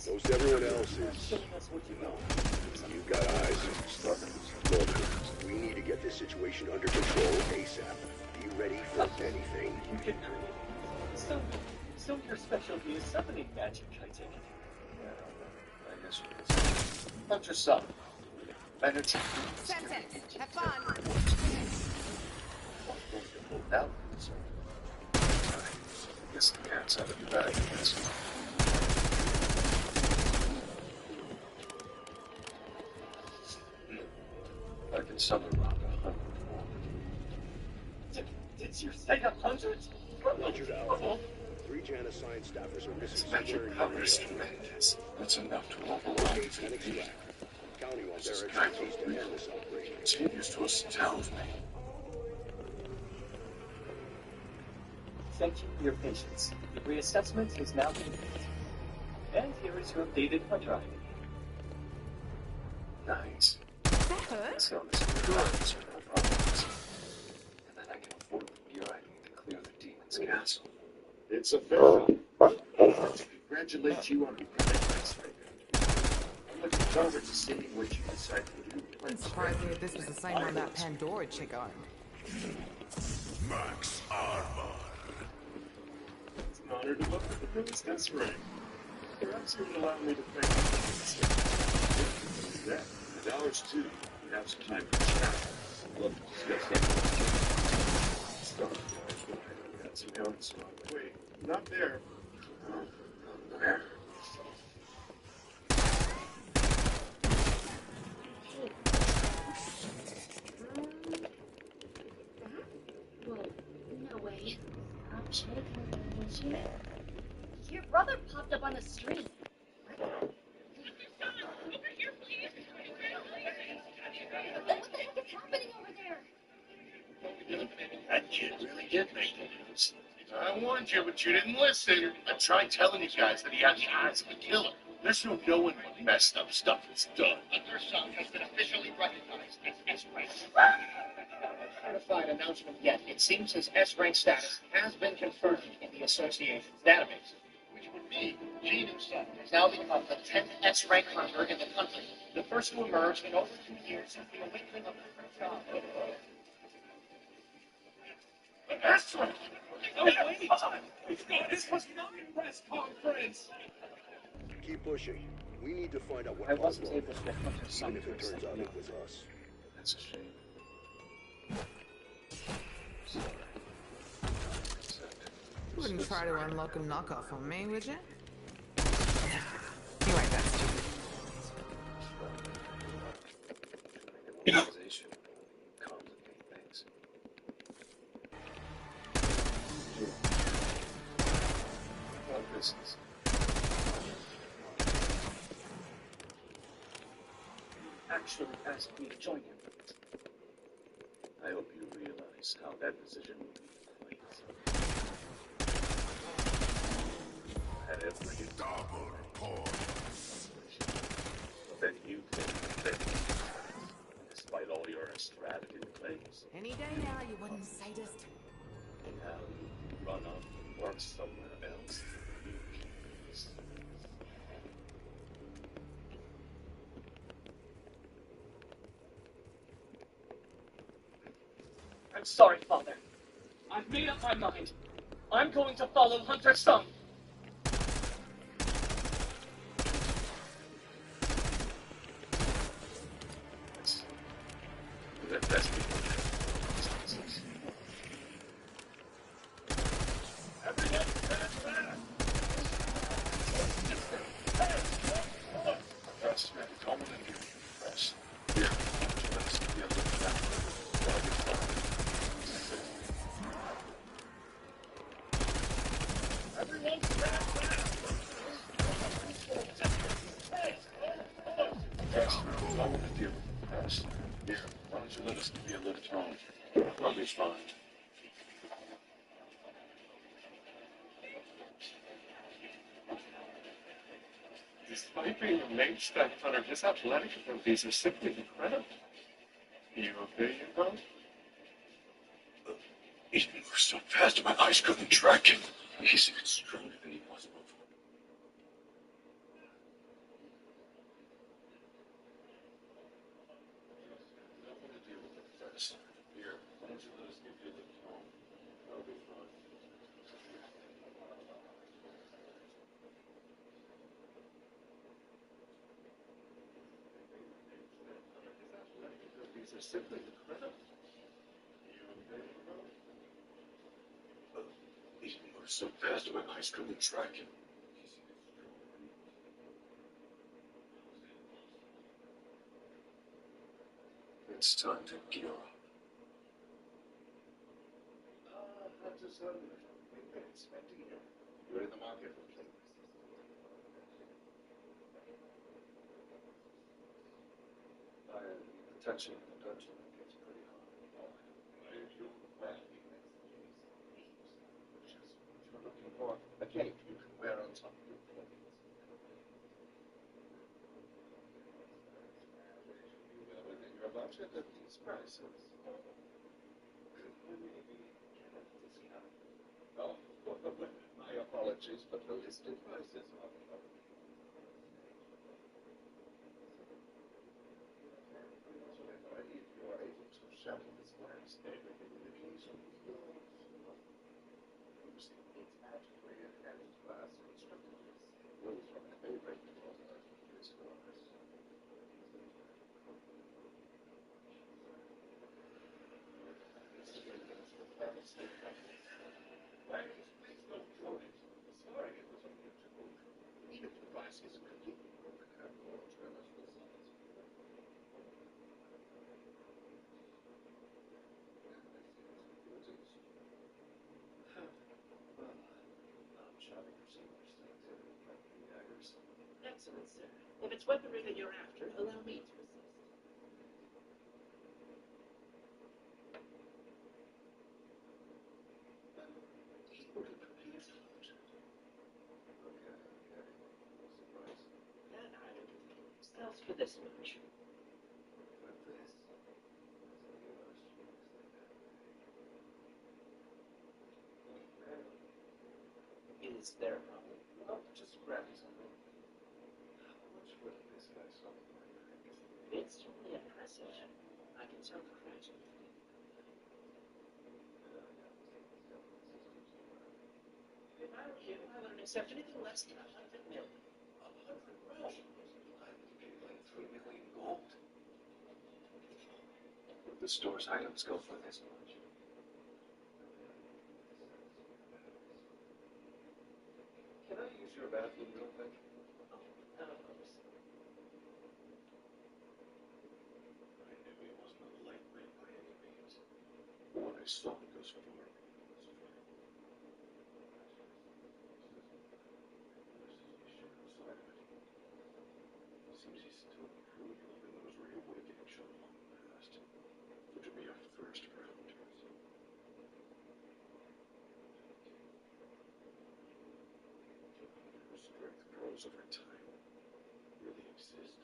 Most everyone else is... That's what you know. You've got eyes. Look, we need to get this situation under control ASAP. Be ready for anything. You can create. So your specialty is summoning magic, I take it. I guess you could say. Hunter son. Energy. Sentence. Have fun. Now, so. I guess the cat's out of your bag. I can summon around 100 more. Did you say 100? 100 out. 3 Janus science staffers are missing somewhere in Power is tremendous. That's enough to overwhelm and extract. Counting on their expertise to end this operation. Continues to astound me. Thank you for your patience. The reassessment is now complete. And here is your updated hard drive. Nice. That hurt? So this is good. No problems. And then I can afford the gear I need to clear the demon's castle. It's official. Congratulate you on becoming Vice Ranger. I'm looking forward to seeing what you decide to do. Wouldn't surprise me if this was the same one that Pandora chick owned. Max armor. It's an honor to work with the newest S-Ray. Perhaps you would allow me to thank you. That, and ours too. We have some time for chat. I'd love to discuss that. Start-wise, but I got some notes. Wait, not there. Where? Well, no way. I'll check. Your brother popped up on the street. What the heck is happening over there? That kid really did make the news. I warned you, but you didn't listen. I tried telling you guys that he had the eyes of a killer. There's no knowing what messed up stuff is done. Your son has been officially recognized as S-rank. Certified announcement yet. It seems his S-rank status has been confirmed in the association's database, which would mean Gene himself has now become the 10th S-rank hunter in the country, the first to emerge in over 2 years since the awakening of the first job. S-rank! No, wait! This was not a press conference! Keep pushing. We need to find out what I wasn't caused able to get Hunter's son even if to it turns accept out me. it was us. That's a shame. You wouldn't try to unlock a knockoff on me, would you? You're right, that's stupid. Organization. Complicate things. About business. Actually asked me to join him. I hope you realize how that decision will be played. At every Double points. then you can defend me, despite all your extravagant claims. Any day now, you wouldn't sadist. Now you run off and work somewhere else. I'm sorry, Father. I've made up my mind. I'm going to follow Hunter's son. That's me. That's man. Come on in here. Press. Here. Let's get the other down. Here, why don't you let us give you a lift home? We'll be fine. Despite being a mainstay hunter, his athletic abilities are simply incredible. You okay, you know? He moves so fast my eyes couldn't track him. He's even stronger than he was before. These are simply incredible. You okay, bro? He moves so fast my eyes couldn't track him. It's time to gear up. Not just suddenly. We've been expecting you. You're in the market for playlist. The tension in the dungeon gets pretty high. Just what you're looking for. A cape you can wear on top of your clothes. Well within your budget at these prices. Maybe get a discount. Oh, my apologies, but the listed prices are low. If you are able to shovel this glass, everything in the case will be yours. You see, it's magically enhanced glass constructed with rules from a favorite development is yours. Please don't throw it. Sorry, it was only a joke. Even if the glass isn't completely broken, I'm going to try much for size. I'm shopping for similar things like daggers. Excellent, sir. If it's weaponry that you're after, allow me to assist. He ordered prepared food. Okay. What's the price? And I don't think it sells for this much. But this. Is there a problem? Oh, just grabbing something. How much will this guy sell for my drink? It's certainly impressive. I can serve the price. If I were you, I wouldn't accept anything less than 100 million. 100 million? I would pay like 3 million gold. The store's items go for this much. Can I use your bathroom real quick? Oh, of course. I knew he wasn't a lightweight by any means. What I saw goes far. Seems he's still improving even though his reawakening shot long past. Which would be a first for hunters. Hunter's strength grows over time. Really exist.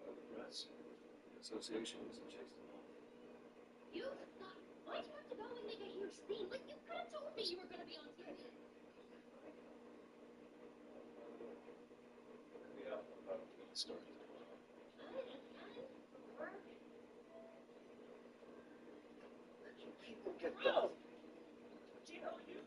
The press. The association isn't chasing them off. You thought, why'd you have to go and make a huge scene? Like, you could have told me you were gonna be on TV. Yeah, about to get started. Let you people get Oh! that. Do you know you?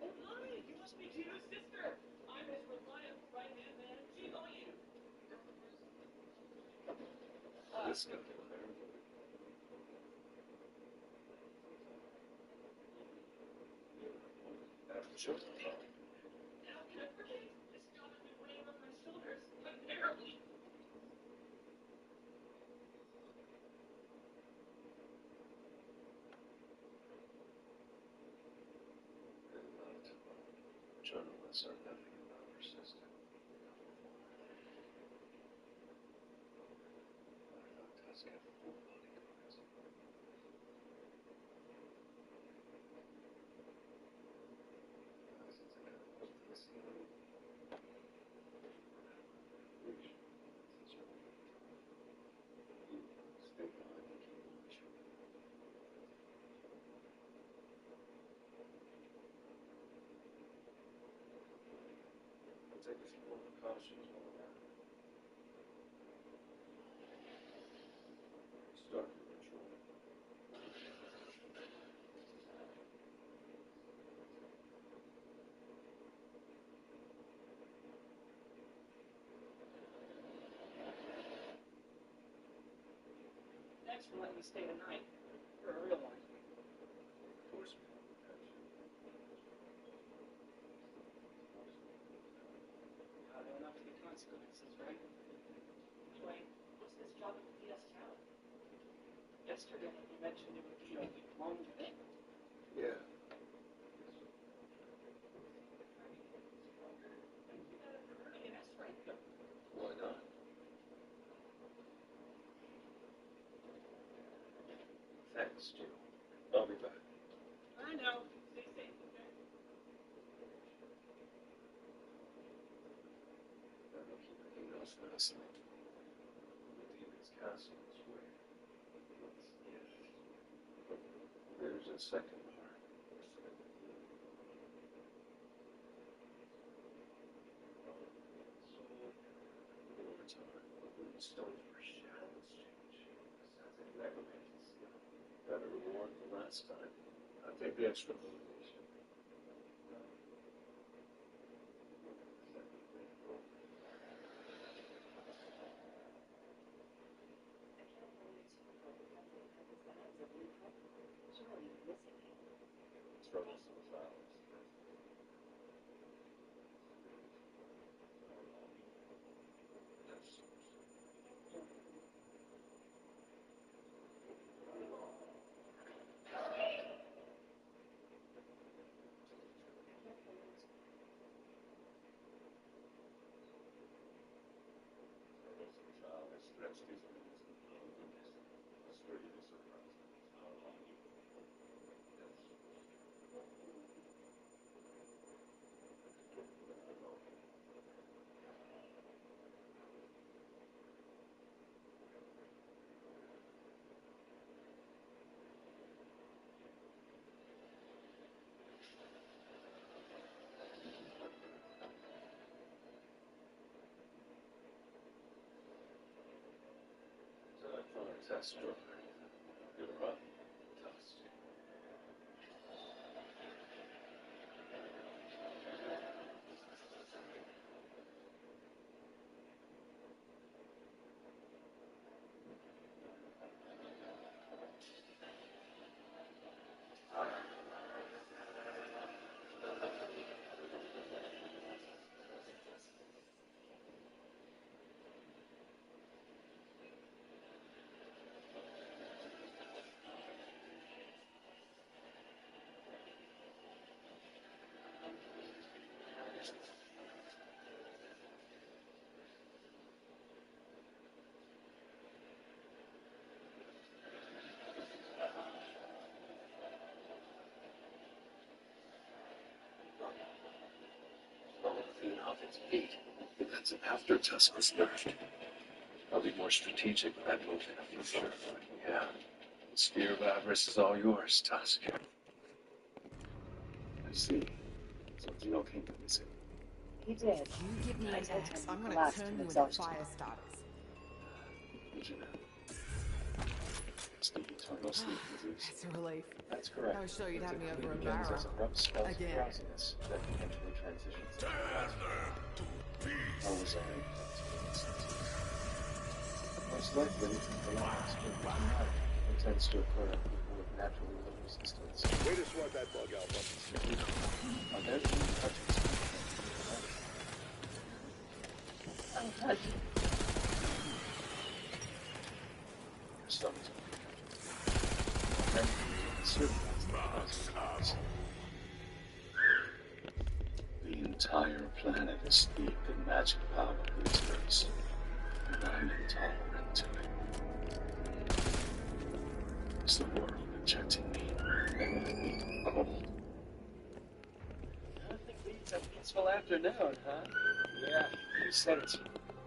Oh, hi! You must be Tito's sister! I'm his reliant right-hand man, G.O.U. This guy over there. Sure. How can I forget? This job has been weighing on my shoulders unbearably. Journalists are nothing about persistent. I thought Tusk had full bodyguards. Since I got close to the scene, stay behind and keep watch. Take a few more precautions while we're at it. Thanks for letting me stay tonight. You're a real one. Of course, man. Gotta own up to the consequences, right? Anyway, what's this job at the DS Tower? Yesterday, you mentioned it would be a long day. Yeah. You gotta earn an S rank, though. Why not? Thanks, Jill. I'll be back. I know. Stay safe, okay? I don't keep anything else fascinating. The demon's castle is where. There's a second part. Stone for shadows change. Sounds like necromancy skill. Got a reward for last time. I'll take the extra motivation. Trouble some flowers. Test drive. You're up. Dust. Clean off its feet. That's after Tusk was nerfed. I'll be more strategic with that move in the future. Yeah. The sphere of avarice is all yours, Tusk. I see. So Gino came to visit. He did. You give me I an told axe, him I'm he gonna collapsed turn from you into exhaustion. fire starters. Did you know? It's the eternal sleep disease. It's a relief. That's correct. I was sure you'd have me over a Begins barrel. as abrupt spells of Again. drowsiness that eventually transitions to Tear to peace. I was already most likely, the last will be traumatic. It tends to occur in people with naturally low resistance. Way to swat that bug, Alpha. Are there any touches? Oh, God. Your stomach's okay. And certain the entire planet is steeped in magic power these days, and I'm intolerant to it. Is the world rejecting me? And I need cold. Nothing beats a peaceful afternoon, huh? Yeah, you said it.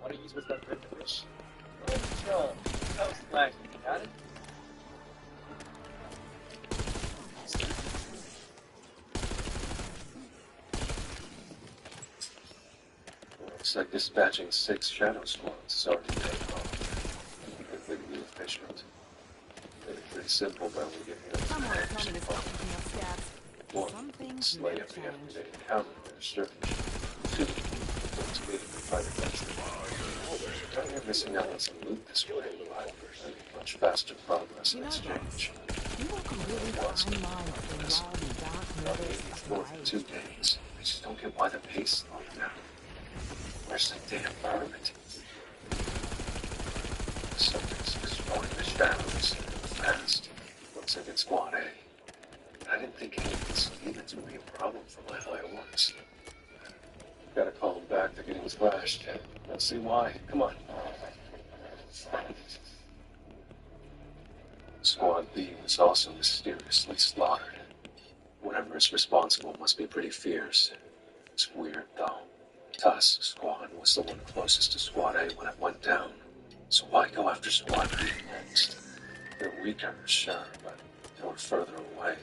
Want to use what's left for the fish? No control. Toast flag. Got it? Looks like dispatching 6 shadow squads is already paid off. Completely efficient. Made it pretty simple by we get here. Someone told me to stop picking up stats. One, Some things slay never every change. everyday encounter in their search. 2, what's needed to fight against them. missing out on some loot this way. Much faster progress in exchange. You walk a really fine line between wild and dark, nervous, More than 2 days. I just don't get why the pace slowed down. Where's the damn permit? Something's destroying the shadows fast. Looks like it's Squad A. I didn't think any of these demons would be a problem for my high ones. Gotta call him back. They're getting thrashed. Let's see why. Come on. Squad B was also mysteriously slaughtered. Whatever is responsible must be pretty fierce. It's weird, though. Tusk's squad was the one closest to Squad A when it went down. So why go after Squad B next? They're weaker, sure, but they were further away.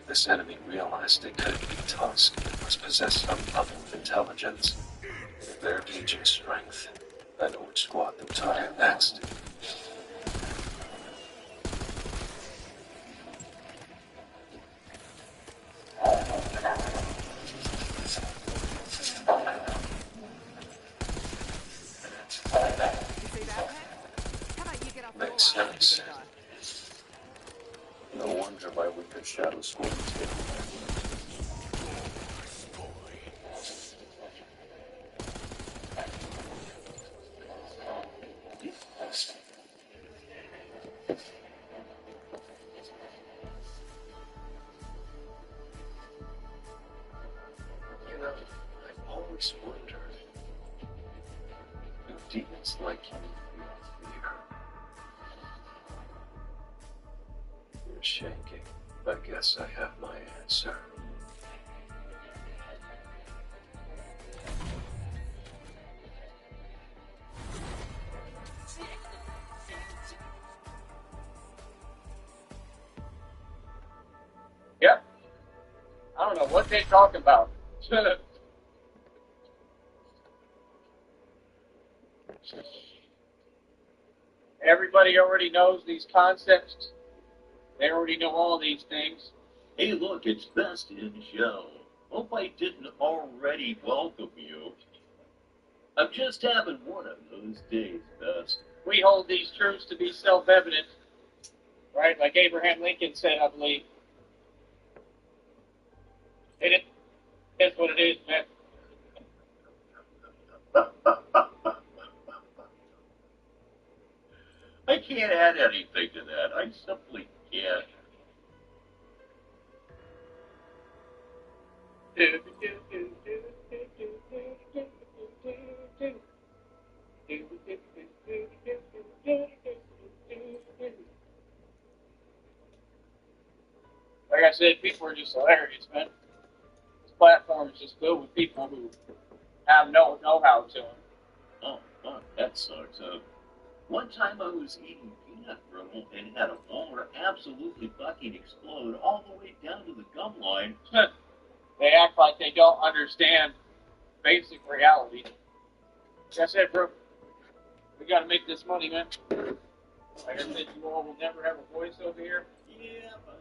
If this enemy realized they couldn't beat Tusk, they must possess some level of intelligence. If they're gauging strength, I know which squad they'll target next. Makes sense. No wonder my weaker shadow squad is getting You know, I've always wondered. Do demons like you feel fear? You're shaking. I guess I have my answer. Yep. I don't know what they talk about. Everybody already knows these concepts. They already know all these things. Hey, look, it's Best in Show. Hope I didn't already welcome you. I'm just having one of those days, Best. We hold these truths to be self-evident, right? Like Abraham Lincoln said, I believe. It is what it is, man. I can't add anything to that. I simply can't. Like I said, people are just hilarious, man. This platform is just filled with people who have no know-how to them. Oh, fuck, that sucks. One time I was eating peanut brittle and had a boulder absolutely fucking explode all the way down to the gum line. They act like they don't understand basic reality. Like I said, bro, we gotta make this money, man. Like I said, you all will never have a voice over here. Yeah, but...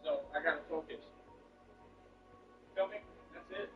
So I gotta focus. Feel me? That's it.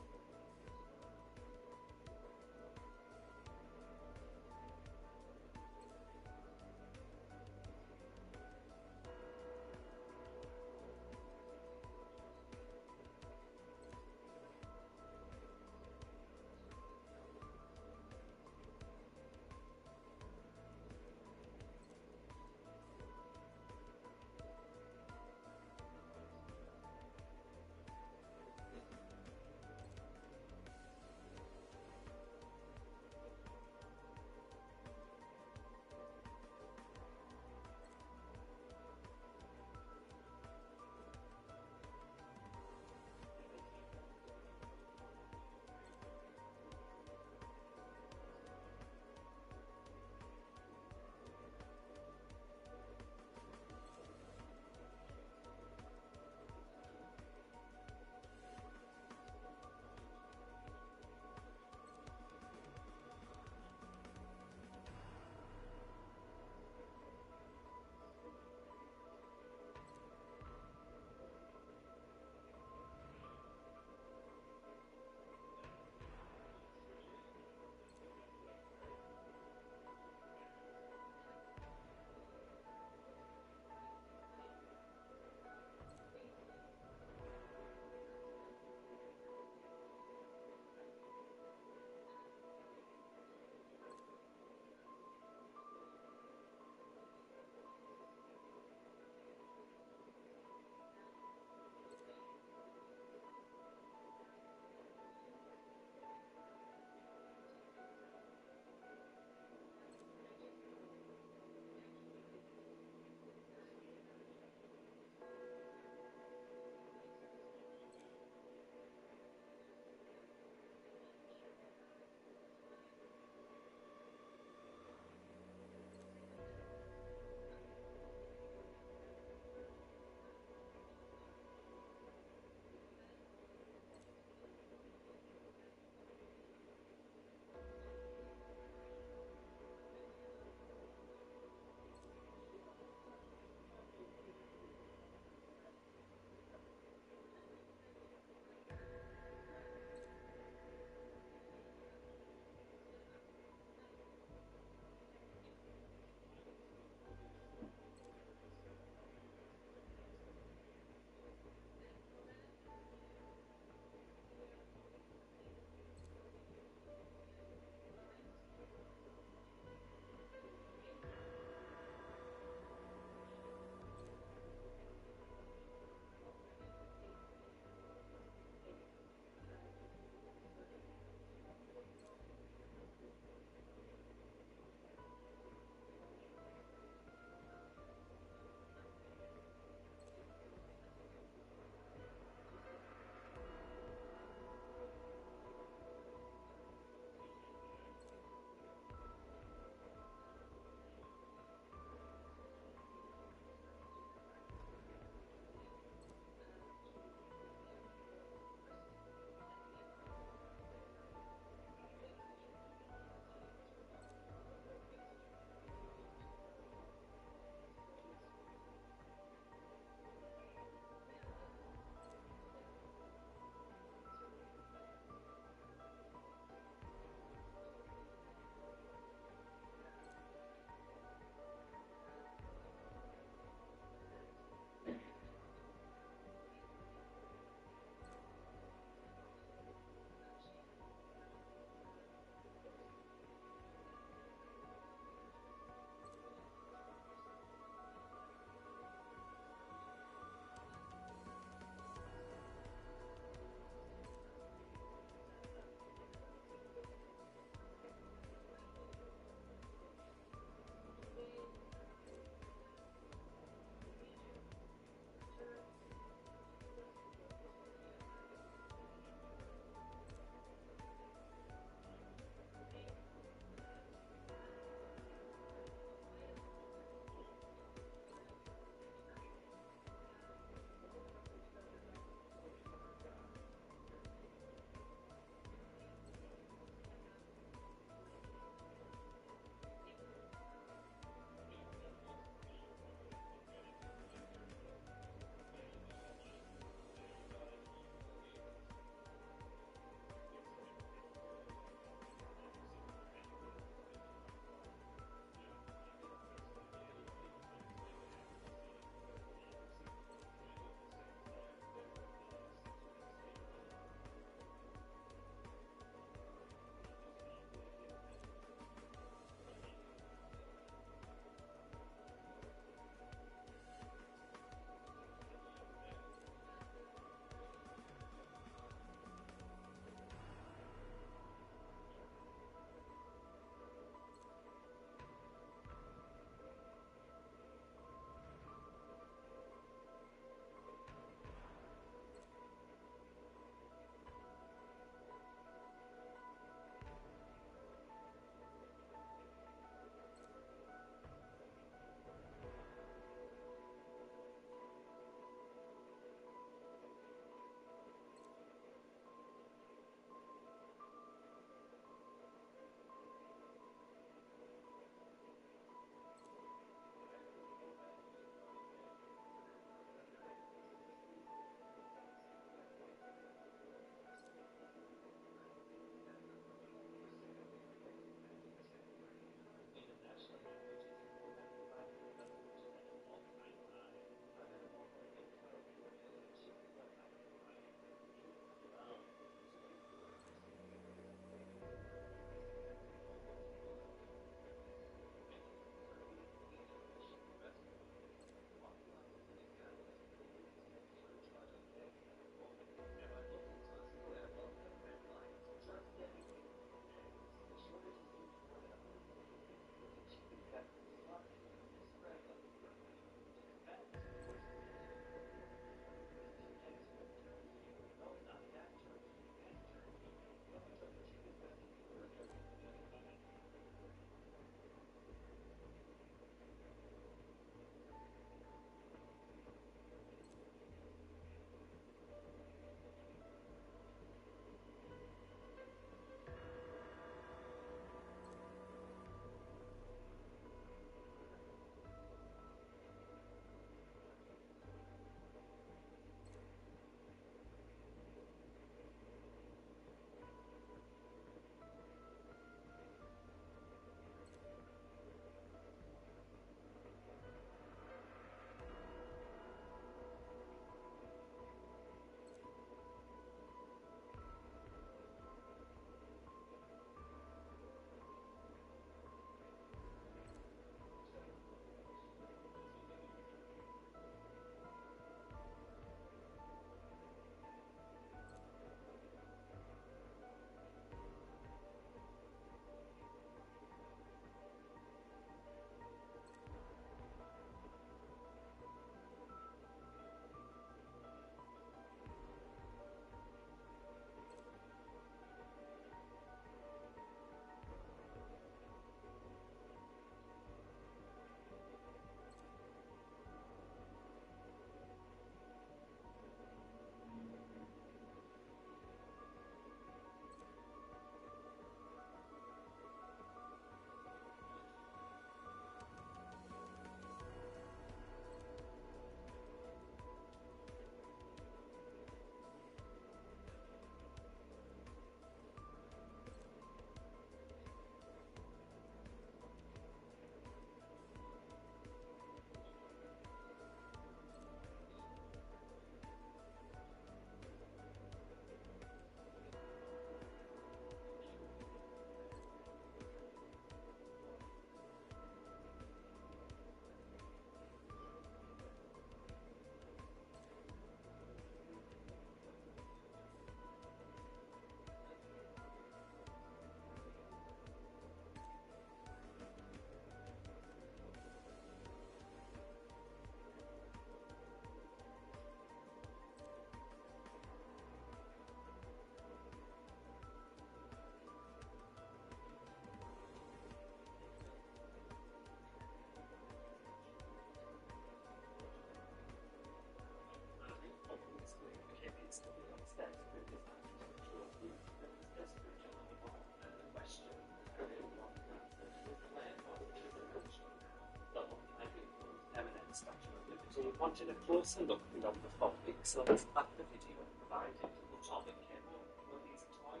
wanted a closer look beyond the 4 pixels that the video provided, but all that came up were these toy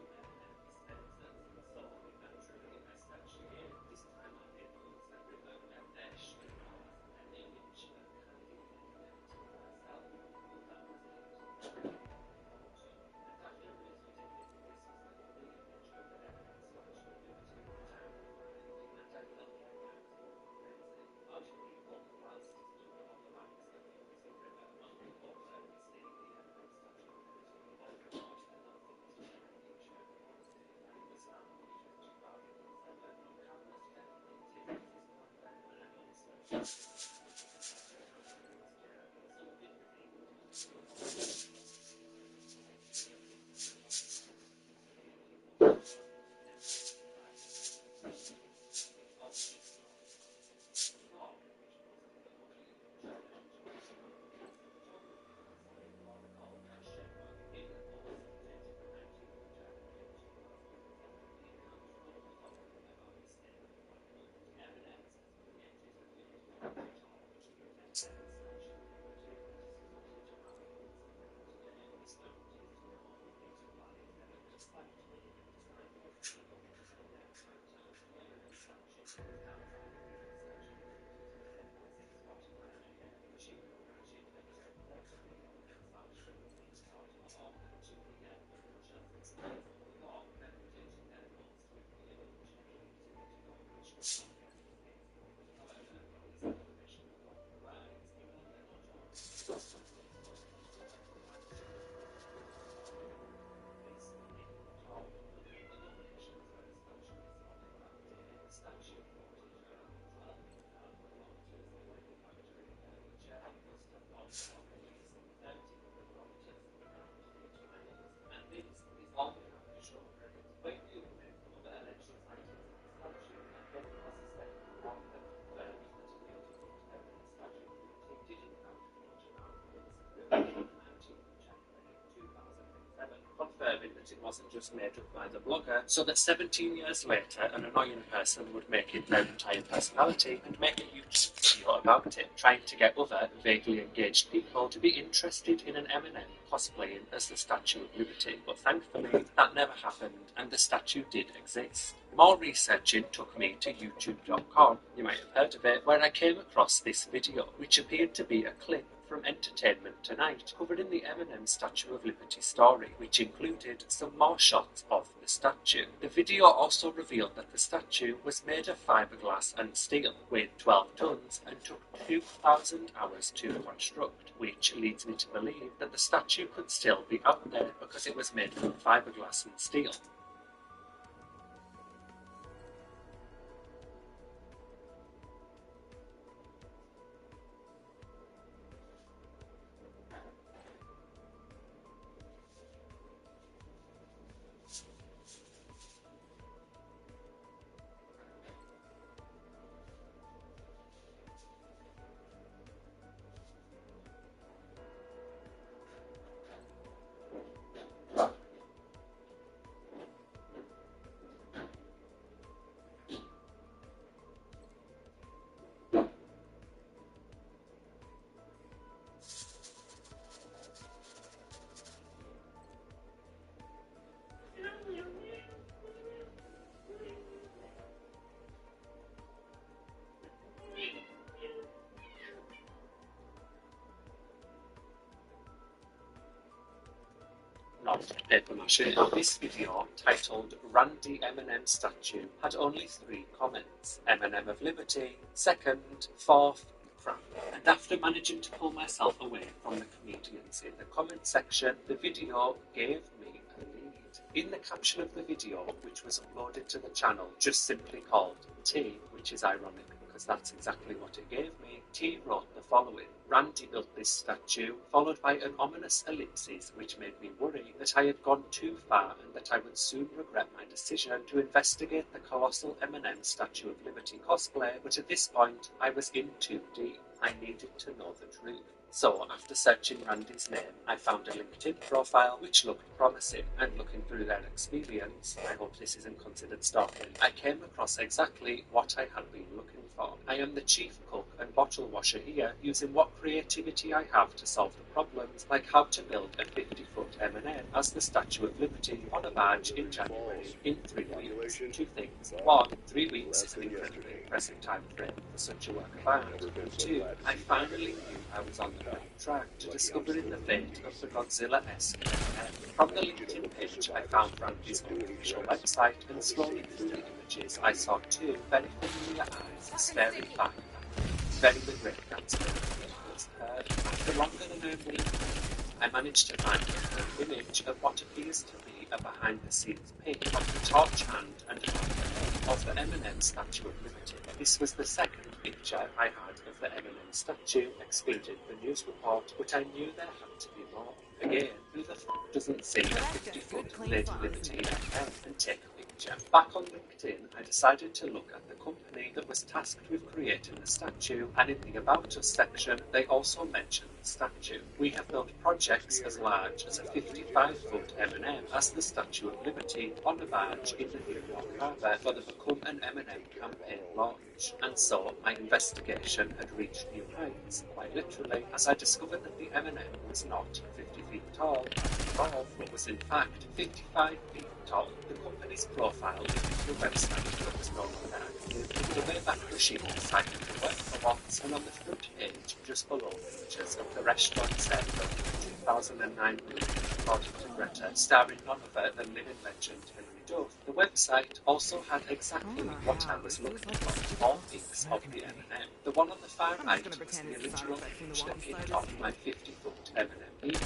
M&M dispensers. So naturally I searched again. This time I did look everywhere, and there sure enough an image of candy M&M to myself. But that was it. And that curiosity did me, this was the image of the M&M Statue of Liberty that I was finding, and I felt like I was going crazy. Out of people, whilst stood on the banks of the Hudson River, on the water, we see the M&M Statue of Liberty all across the Northeast picture. And it was found in 2007 on cameras dedicated to this program, and I also confirming that it wasn't just made up by the blogger, so that 17 years later an annoying person would make it their entire personality and make a YouTube video about it, trying to get other vaguely engaged people to be interested in an M&M cosplaying as the Statue of Liberty. But thankfully that never happened, and the statue did exist. More researching took me to YouTube.com, you might have heard of it, where I came across this video, which appeared to be a clip from Entertainment Tonight, covering the M&M Statue of Liberty story, which included some more shots of the statue. The video also revealed that the statue was made of fiberglass and steel, weighed 12 tons, and took 2,000 hours to construct, which leads me to believe that the statue could still be out there because it was made from fiberglass and steel. Not paper mache. This video, titled Randy M&M Statue, had only 3 comments: M&M of Liberty, second, fourth, crap. And after managing to pull myself away from the comedians in the comment section, the video gave me a lead. In the caption of the video, which was uploaded to the channel, just simply called T, which is ironic because that's exactly what it gave me, T wrote the following: Randy built this statue, followed by an ominous ellipsis which made me worry that I had gone too far and that I would soon regret my decision to investigate the colossal M&M Statue of Liberty cosplay, but at this point I was in too deep. I needed to know the truth. So, after searching Randy's name, I found a LinkedIn profile which looked promising, and looking through their experience, I hope this isn't considered stalking, I came across exactly what I had been looking for. I am the chief cook and M&M bottle washer here using what creativity I have to solve the problems, like how to build a 50-foot M&M as the Statue of Liberty on a badge in January in 3 weeks. Two things. One, 3 weeks is an incredibly impressive time frame for such a work of art. And two, I finally knew I was on the right track to discovering the fate of the Godzilla-esque M&M. From the LinkedIn page, I found Randy's official website, and scrolling through the images, I saw two very familiar eyes staring back at me. Very the Great Gatsby was heard. After longer than a week, I managed to find an image of what appears to be a behind-the-scenes pic of the torch hand and of the M&M Statue of Liberty. This was the second picture I had of the M&M statue, explained the news report, but I knew there had to be more. Again, who the f*** doesn't see a 50-foot Lady Liberty M&M and take a picture? Back on LinkedIn, I decided to look at the company that was tasked with creating the statue, and in the About Us section, they also mentioned the statue. We have built projects as large as a 55-foot M&M as the Statue of Liberty on a barge in the New York Harbor for the Become an M&M campaign launch. And so, my investigation had reached new heights, quite literally, as I discovered that the M&M was not 50 feet tall, but was in fact 55 feet tall. The company's profile is the website that was no longer active. The Wayback Machine decided to work for once, and on the front page, just below pictures of the restaurant set of 2009 movie, according to Greta, starring none other than living legend Hilary Duff. The website also had exactly what I was looking for, all pics of the M&M. The one on the far right was the original picture picked off my 50-foot M&M leader.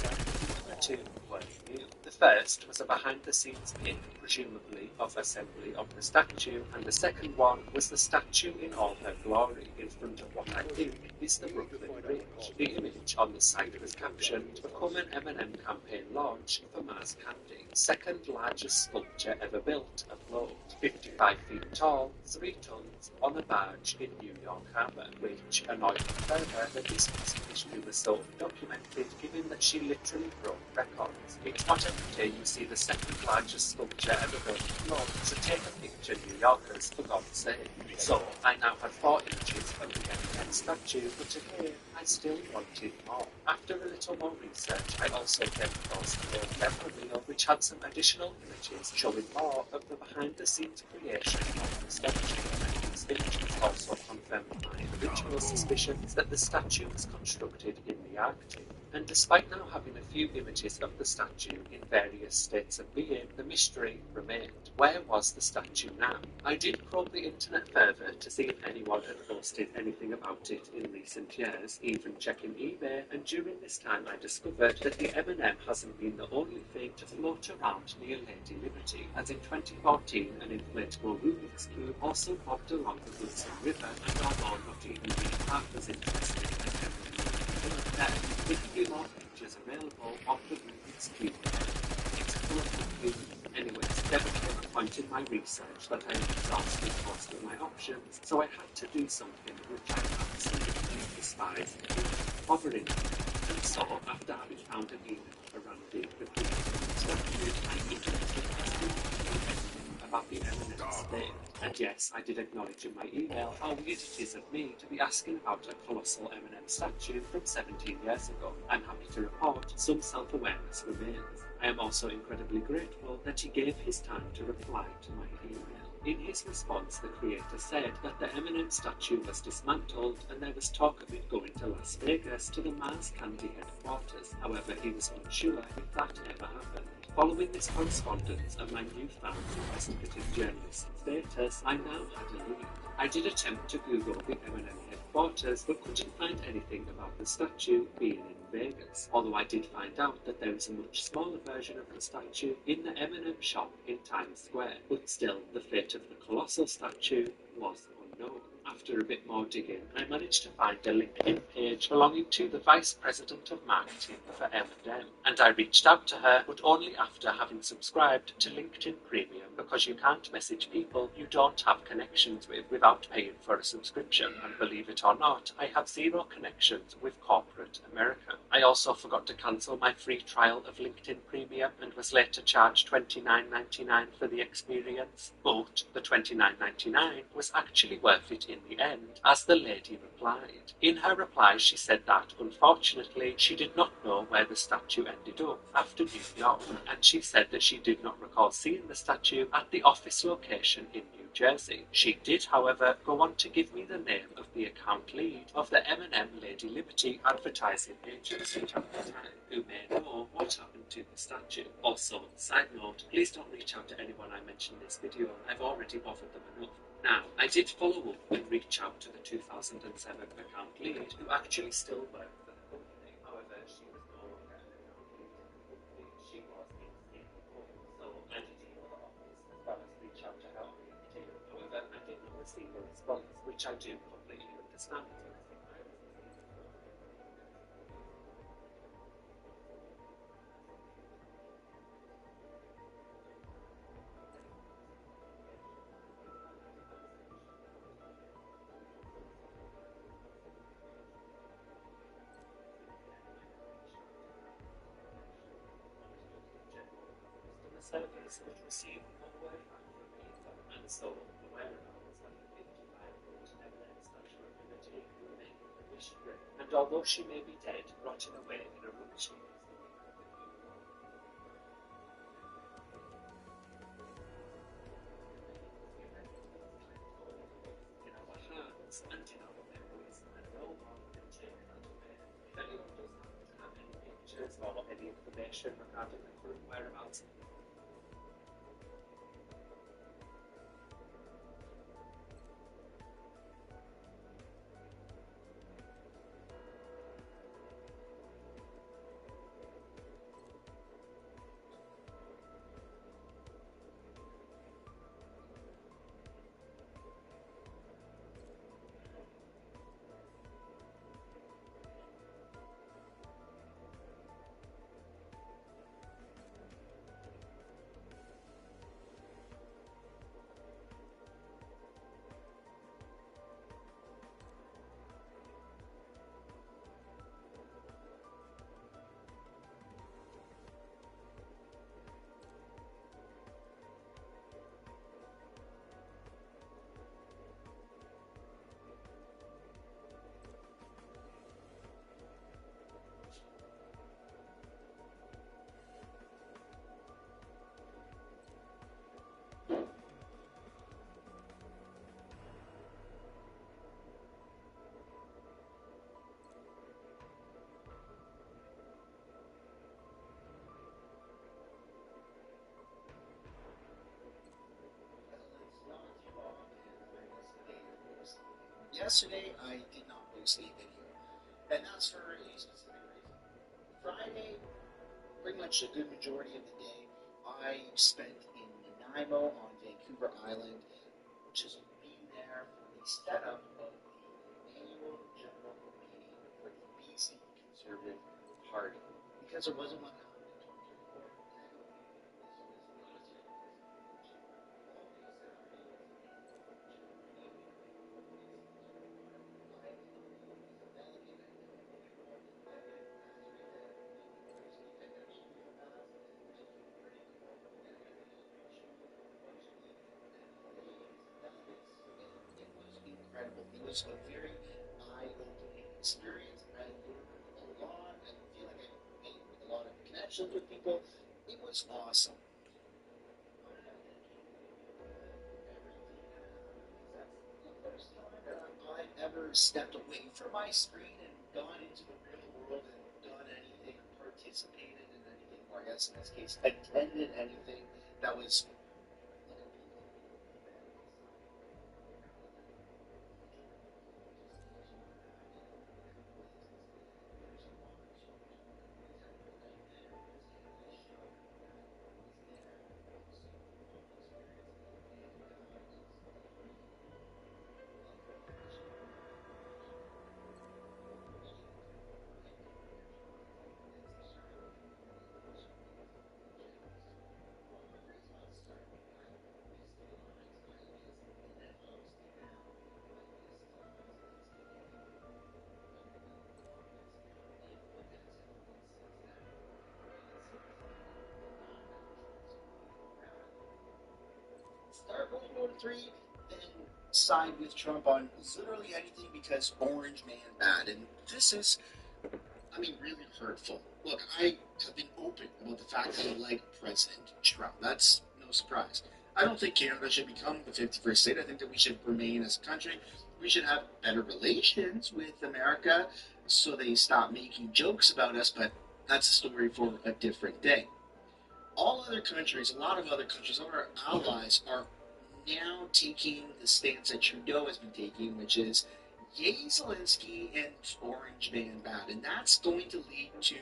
The two were new. The first was a behind-the-scenes pic, presumably of assembly of the statue, and the second one was the statue in all her glory in front of what I think is the Brooklyn Bridge. The image on the site was captioned, "Become an M&M campaign launch for Mars Candy. Second largest sculpture ever built afloat. 55 feet tall, 3 tons, on a barge in New York Harbor," which annoyed me further that this issue was so documented, given that she literally broke records. It's not every day you see the second largest sculpture ever built afloat, so take a picture, New Yorkers, for God's sake. So, I now had 4 images of the M&M statue, but again, I still wanted more. After a little more research, I also came across the demo reel, which had some additional images showing more of the behind-the-scenes creation of the statue. These images also confirmed my original suspicions that the statue was constructed in the Arctic. And despite now having a few images of the statue in various states of being, the mystery remained. Where was the statue now? I did probe the internet further to see if anyone had posted anything about it in recent years, even checking eBay, and during this time I discovered that the M&M hasn't been the only thing to float around near Lady Liberty, as in 2014 an inflatable Rubik's Cube also bobbed along the Hudson River, and although not even being half as interesting as there, with a few more pictures available of the Rubik's Cube. It's full of confusion. Anyways, there became a point in my research that I had exhausted most of my options, so I had to do something which I absolutely despised, bothering. And so, after having found an email for Randy, the creator statue, I interested about the M&M state. And yes, I did acknowledge in my email how weird it is of me to be asking about a colossal M&M statue from 17 years ago. I'm happy to report some self-awareness remains. I am also incredibly grateful that he gave his time to reply to my email. In his response, the creator said that the M&M statue was dismantled and there was talk of it going to Las Vegas to the Mars Candy headquarters. However, he was unsure if that ever happened. Following this correspondence and my newfound investigative journalist status, I now had a lead. I did attempt to Google the M&M headquarters, but couldn't find anything about the statue being in Vegas, although I did find out that there is a much smaller version of the statue in the M&M shop in Times Square, but still, the fate of the colossal statue was unknown. After a bit more digging, I managed to find a LinkedIn page belonging to the Vice President of Marketing for M&M, and I reached out to her, but only after having subscribed to LinkedIn Premium because you can't message people you don't have connections with without paying for a subscription, and believe it or not, I have zero connections with corporate America. I also forgot to cancel my free trial of LinkedIn Premium and was later charged $29.99 for the experience, but the $29.99 was actually worth it in the end, as the lady replied. In her reply, she said that, unfortunately, she did not know where the statue ended up after New York, and she said that she did not recall seeing the statue at the office location in New Jersey. She did, however, go on to give me the name of the account lead of the M&M Lady Liberty advertising agency at the time, who may know what happened to the statue. Also, side note, please don't reach out to anyone I mentioned in this video. I've already bothered them enough. Now, I did follow up and reach out to the 2007 account lead, who actually still worked for the company. However, she was no longer an account lead in the company. She was in Singapore. So I did email the office as well as reach out to her on LinkedIn. However, I did not receive a response, which I do completely understand. Service would receive no word back from either, and so the whereabouts of the 55-year-old M&M Statue of Liberty remained a mystery. And although she may be dead, rotting away in a rubbish heap, in our hearts and in our memories, and no one can take that away. If anyone does happen to have any pictures or any information regarding the current whereabouts, Yesterday, I did not post a video, and that's for a specific reason. Friday, pretty much a good majority of the day, I spent in Nanaimo on Vancouver Island, just being there for the setup of the annual general meeting for the BC Conservative Party, because there wasn't one happening in 2024. Incredible. It was a very eye-opening experience. I learned a lot. I feel like I made a lot of connections with people. It was awesome. The first time that I've ever stepped away from my screen and gone into the real world and done anything, participated in anything, or I guess in this case, attended anything that was World War III, then side with Trump on literally anything because orange man bad. And this is, I mean, really hurtful. Look, I have been open about the fact that I like President Trump. That's no surprise. I don't think Canada should become the 51st state. I think that we should remain as a country. We should have better relations with America so they stop making jokes about us, but that's a story for a different day. All other countries, a lot of other countries, all our allies are now taking the stance that Trudeau has been taking, which is yay Zelensky and orange man bad. And that's going to lead to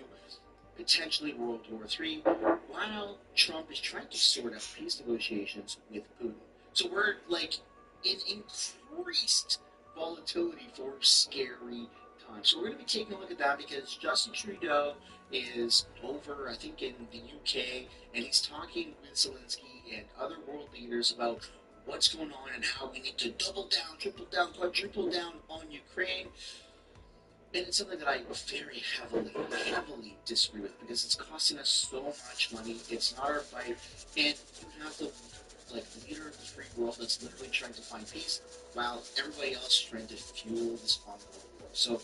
potentially World War III while Trump is trying to sort out peace negotiations with Putin. So we're like in increased volatility for scary times. So we're going to be taking a look at that because Justin Trudeau is over, I think, in the UK, and he's talking with Zelensky and other world leaders about what's going on and how we need to double down, triple down, quadruple down on Ukraine. And it's something that I very heavily disagree with because it's costing us so much money. It's not our fight. And you have the leader of the free world that's literally trying to find peace while everybody else is trying to fuel this ongoing war. So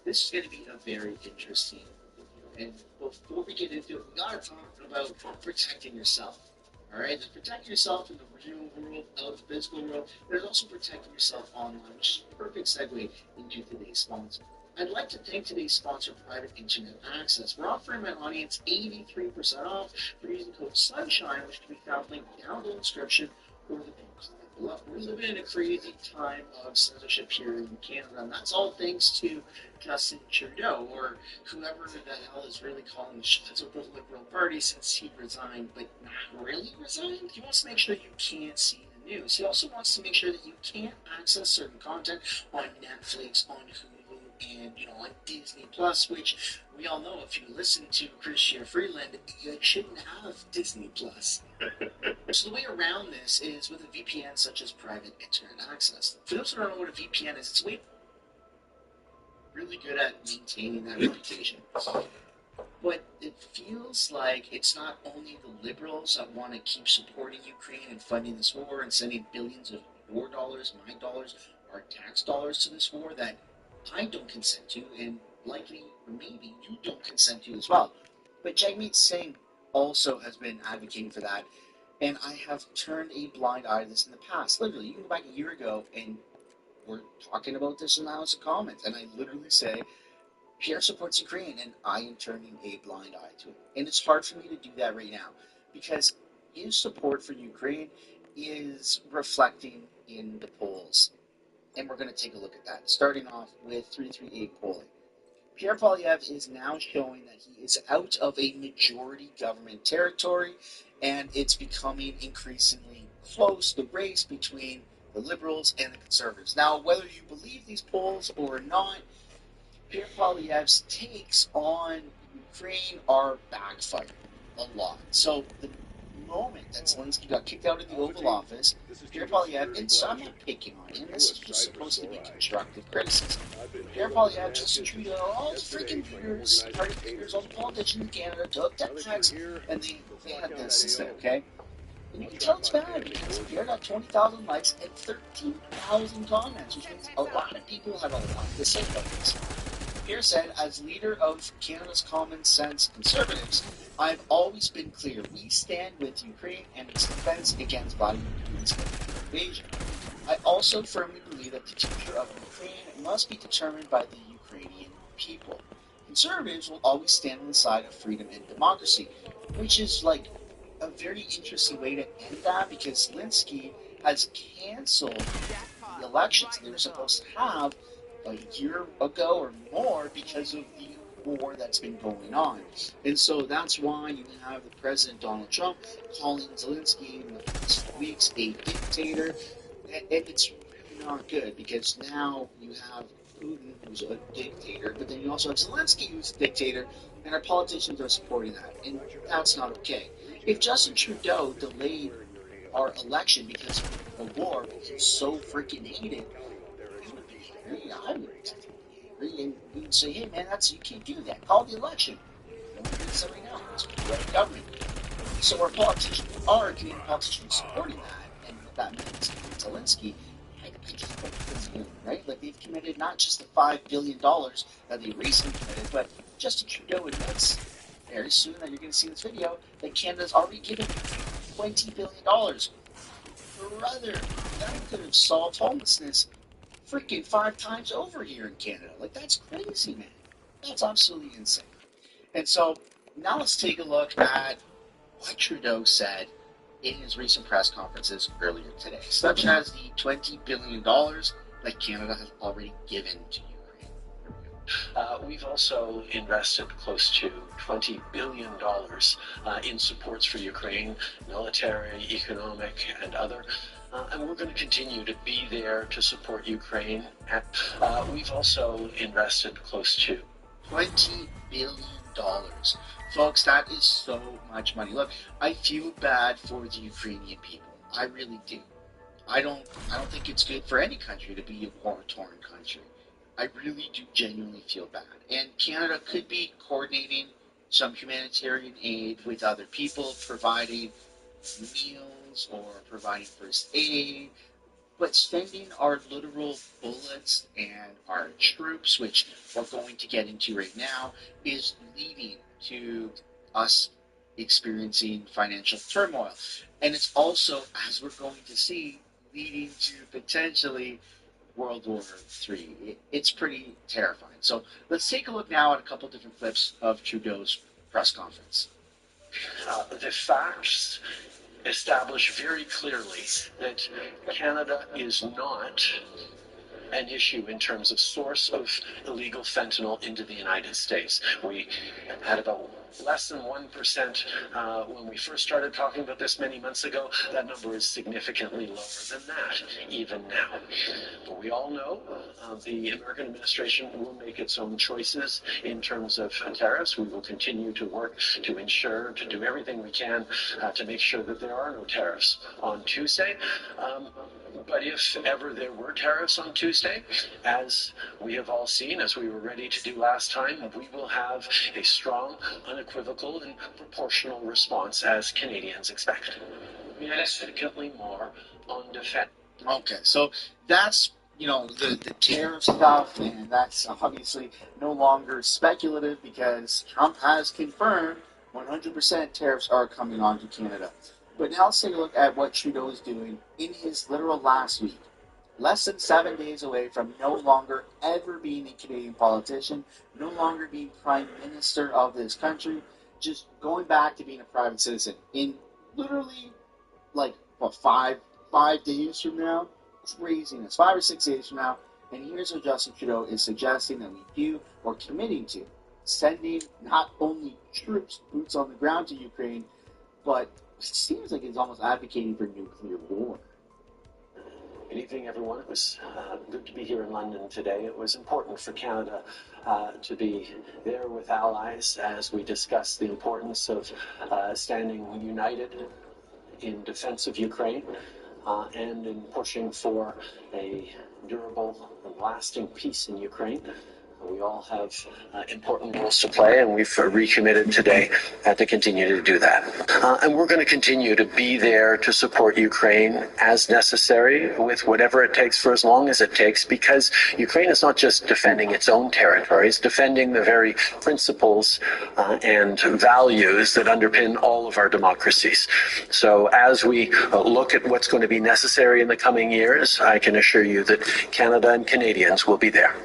this is going to be a very interesting video. And before we get into it, we got to talk about protecting yourself. All right, there's protecting yourself in the real world, out of the physical world. There's also protecting yourself online, which is a perfect segue into today's sponsor. I'd like to thank today's sponsor, Private Internet Access. We're offering my audience 83% off for using code SUNSHINE, which can be found linked down in the description or the below. We're living in a crazy time of censorship here in Canada, and that's all thanks to Justin Trudeau, or whoever the hell is really calling the shots of the Liberal Party since he resigned, but not really resigned. He wants to make sure you can't see the news. He also wants to make sure that you can't access certain content on Netflix, on Hulu, and on Disney Plus, which we all know if you listen to Chrystia Freeland, you shouldn't have Disney Plus. So the way around this is with a VPN such as Private Internet Access. For those who don't know what a VPN is, it's a way really good at maintaining that reputation. But it feels like it's not only the liberals that want to keep supporting Ukraine and funding this war and sending billions of your dollars, my dollars, our tax dollars to this war that I don't consent to, and likely, or maybe, you don't consent to as well. But Jagmeet Singh also has been advocating for that, and I have turned a blind eye to this in the past. Literally, you can go back a year ago, and we're talking about this in the House of Commons, and I literally say, Pierre supports Ukraine, and I am turning a blind eye to it. And it's hard for me to do that right now, because his support for Ukraine is reflecting in the polls. And we're going to take a look at that, starting off with 338 polling. Pierre Poilievre is now showing that he is out of a majority government territory, and it's becoming increasingly close, the race between the Liberals and the Conservatives. Now, whether you believe these polls or not, Pierre Poilievre's takes on Ukraine are backfiring a lot. So the moment that Zelensky got kicked out of the Oval Office, Pierre Poilievre, and so I'm not picking on him, this is just supposed to be constructive criticism. Pierre Poilievre, Justin Trudeau, all the freaking leaders, party leaders, all the politicians in Canada took that text and they had this to say, okay? And you can tell it's bad because Pierre got 20,000 likes and 13,000 comments, which means a lot of people have a lot to say about this. Pierre said, as leader of Canada's Common Sense Conservatives, I've always been clear. We stand with Ukraine and its defense against Vladimir Putin's invasion. I also firmly believe that the future of Ukraine must be determined by the Ukrainian people. Conservatives will always stand on the side of freedom and democracy, which is like a very interesting way to end that because Zelensky has canceled the elections they were supposed to have a year ago or more because of the war that's been going on. And so that's why you have the President Donald Trump calling Zelensky in the past weeks a dictator. And it's really not good because now you have Putin, who's a dictator, but then you also have Zelensky, who's a dictator, and our politicians are supporting that. And that's not okay. If Justin Trudeau delayed our election because of the war, because it's so freaking hated, I would agree, and we would say, hey man, you can't do that. Call the election. We're doing this right now. It's government. So our politicians are Canadian politicians supporting that, and what that means Zelensky, I just hope it's good, right? Like, they've committed not just the $5 billion that they recently committed, but Justin Trudeau admits very soon that you're going to see this video that Canada's already given $20 billion. Brother, that could have solved homelessness freaking 5 times over here in Canada. Like, that's crazy, man. That's absolutely insane. And so, now let's take a look at what Trudeau said in his recent press conferences earlier today, such as the $20 billion that Canada has already given to Ukraine. We've also invested close to $20 billion in supports for Ukraine, military, economic, and other. And we're going to continue to be there to support Ukraine. We've also invested close to $20 billion. Folks, that is so much money. Look, I feel bad for the Ukrainian people. I really do. I don't think it's good for any country to be a war-torn country. I really do genuinely feel bad. And Canada could be coordinating some humanitarian aid with other people, providing meals or providing first aid, but spending our literal bullets and our troops, which we're going to get into right now, is leading to us experiencing financial turmoil. And it's also, as we're going to see, leading to potentially World War III. It's pretty terrifying. So let's take a look now at a couple different clips of Trudeau's press conference. The facts establish very clearly that Canada is not an issue in terms of source of illegal fentanyl into the United States. We had about less than 1% when we first started talking about this many months ago. That number is significantly lower than that, even now. But we all know the American administration will make its own choices in terms of tariffs. We will continue to work to ensure, to do everything we can to make sure that there are no tariffs on Tuesday. But if ever there were tariffs on Tuesday, as we have all seen, as we were ready to do last time, we will have a strong, unequivocal, and proportional response as Canadians expect. Significantly more on defense. Okay, so that's, the tariff stuff, and that's obviously no longer speculative because Trump has confirmed 100% tariffs are coming on to Canada. But now let's take a look at what Trudeau is doing in his literal last week. Less than 7 days away from no longer ever being a Canadian politician, no longer being Prime Minister of this country, just going back to being a private citizen. In literally, 5 days from now? Craziness. 5 or 6 days from now. And here's what Justin Trudeau is suggesting that we do, or committing to, sending not only troops, boots on the ground to Ukraine, but it seems like he's almost advocating for nuclear war. Good evening, everyone. It was good to be here in London today. It was important for Canada to be there with allies as we discuss the importance of standing united in defense of Ukraine and in pushing for a durable and lasting peace in Ukraine. We all have important roles to play, and we've recommitted today to continue to do that. And we're going to continue to be there to support Ukraine as necessary with whatever it takes for as long as it takes, because Ukraine is not just defending its own territory, it's defending the very principles and values that underpin all of our democracies. So as we look at what's going to be necessary in the coming years, I can assure you that Canada and Canadians will be there.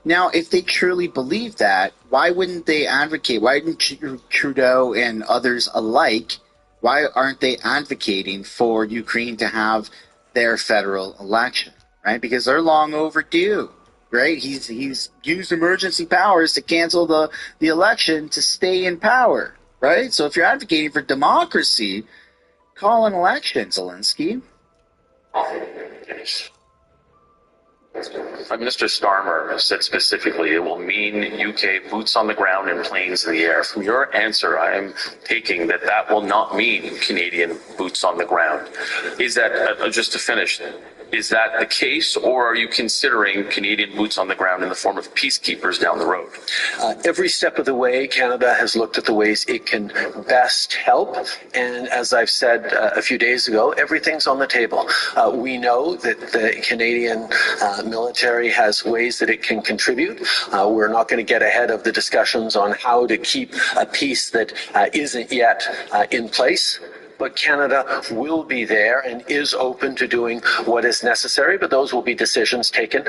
Now, if they truly believe that, why wouldn't they advocate? Why didn't Trudeau and others alike, why aren't they advocating for Ukraine to have their federal election, right? Because they're long overdue, right? He's used emergency powers to cancel the election to stay in power, right? So if you're advocating for democracy, call an election, Zelensky. Prime Minister Starmer said specifically it will mean UK boots on the ground and planes in the air. From your answer, I am taking that will not mean Canadian boots on the ground. Is that, just to finish, Is that the case, or are you considering Canadian boots on the ground in the form of peacekeepers down the road? Every step of the way, Canada has looked at the ways it can best help. And as I've said a few days ago, everything's on the table. We know that the Canadian military has ways that it can contribute. We're not going to get ahead of the discussions on how to keep a peace that isn't yet in place. But Canada will be there and is open to doing what is necessary, but those will be decisions taken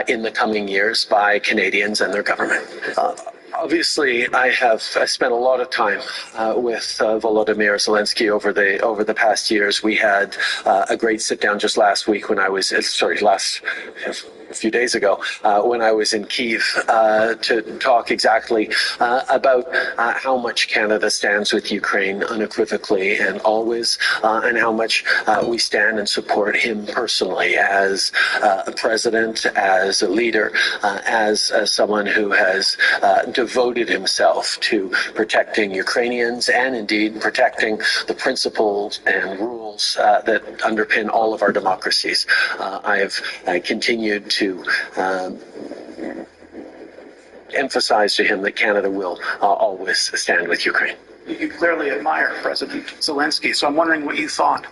in the coming years by Canadians and their government. Obviously, I spent a lot of time with Volodymyr Zelensky over the past years. We had a great sit down just last week when I was a few days ago when I was in Kyiv to talk exactly about how much Canada stands with Ukraine unequivocally and always, and how much we stand and support him personally as a president, as a leader, as someone who has devoted himself to protecting Ukrainians and indeed protecting the principles and rules that underpin all of our democracies. I have continued to emphasize to him that Canada will always stand with Ukraine. You clearly admire President Zelensky, so I'm wondering what you thought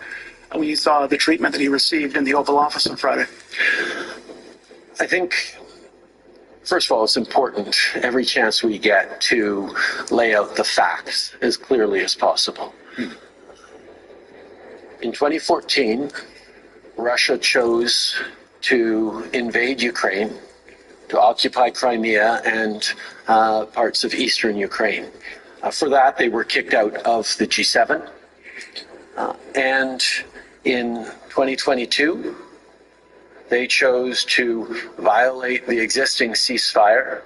when you saw the treatment that he received in the Oval Office on Friday. I think, first of all, it's important every chance we get to lay out the facts as clearly as possible. In 2014, Russia chose to invade Ukraine, to occupy Crimea and parts of eastern Ukraine. For that, they were kicked out of the G7. And in 2022, they chose to violate the existing ceasefire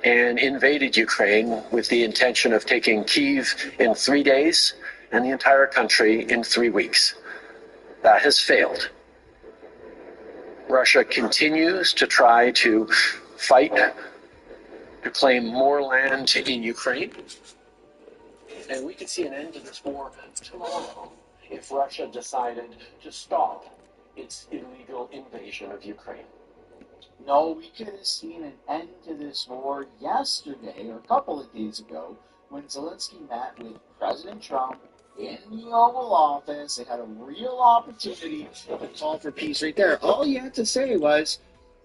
and invaded Ukraine with the intention of taking Kyiv in 3 days and the entire country in 3 weeks. That has failed. Russia continues to try to fight to claim more land in Ukraine. And we could see an end to this war tomorrow if Russia decided to stop its illegal invasion of Ukraine. No, we could have seen an end to this war yesterday or a couple of days ago when Zelensky met with President Trump in the Oval Office. They had a real opportunity to call for peace right there. All he had to say was,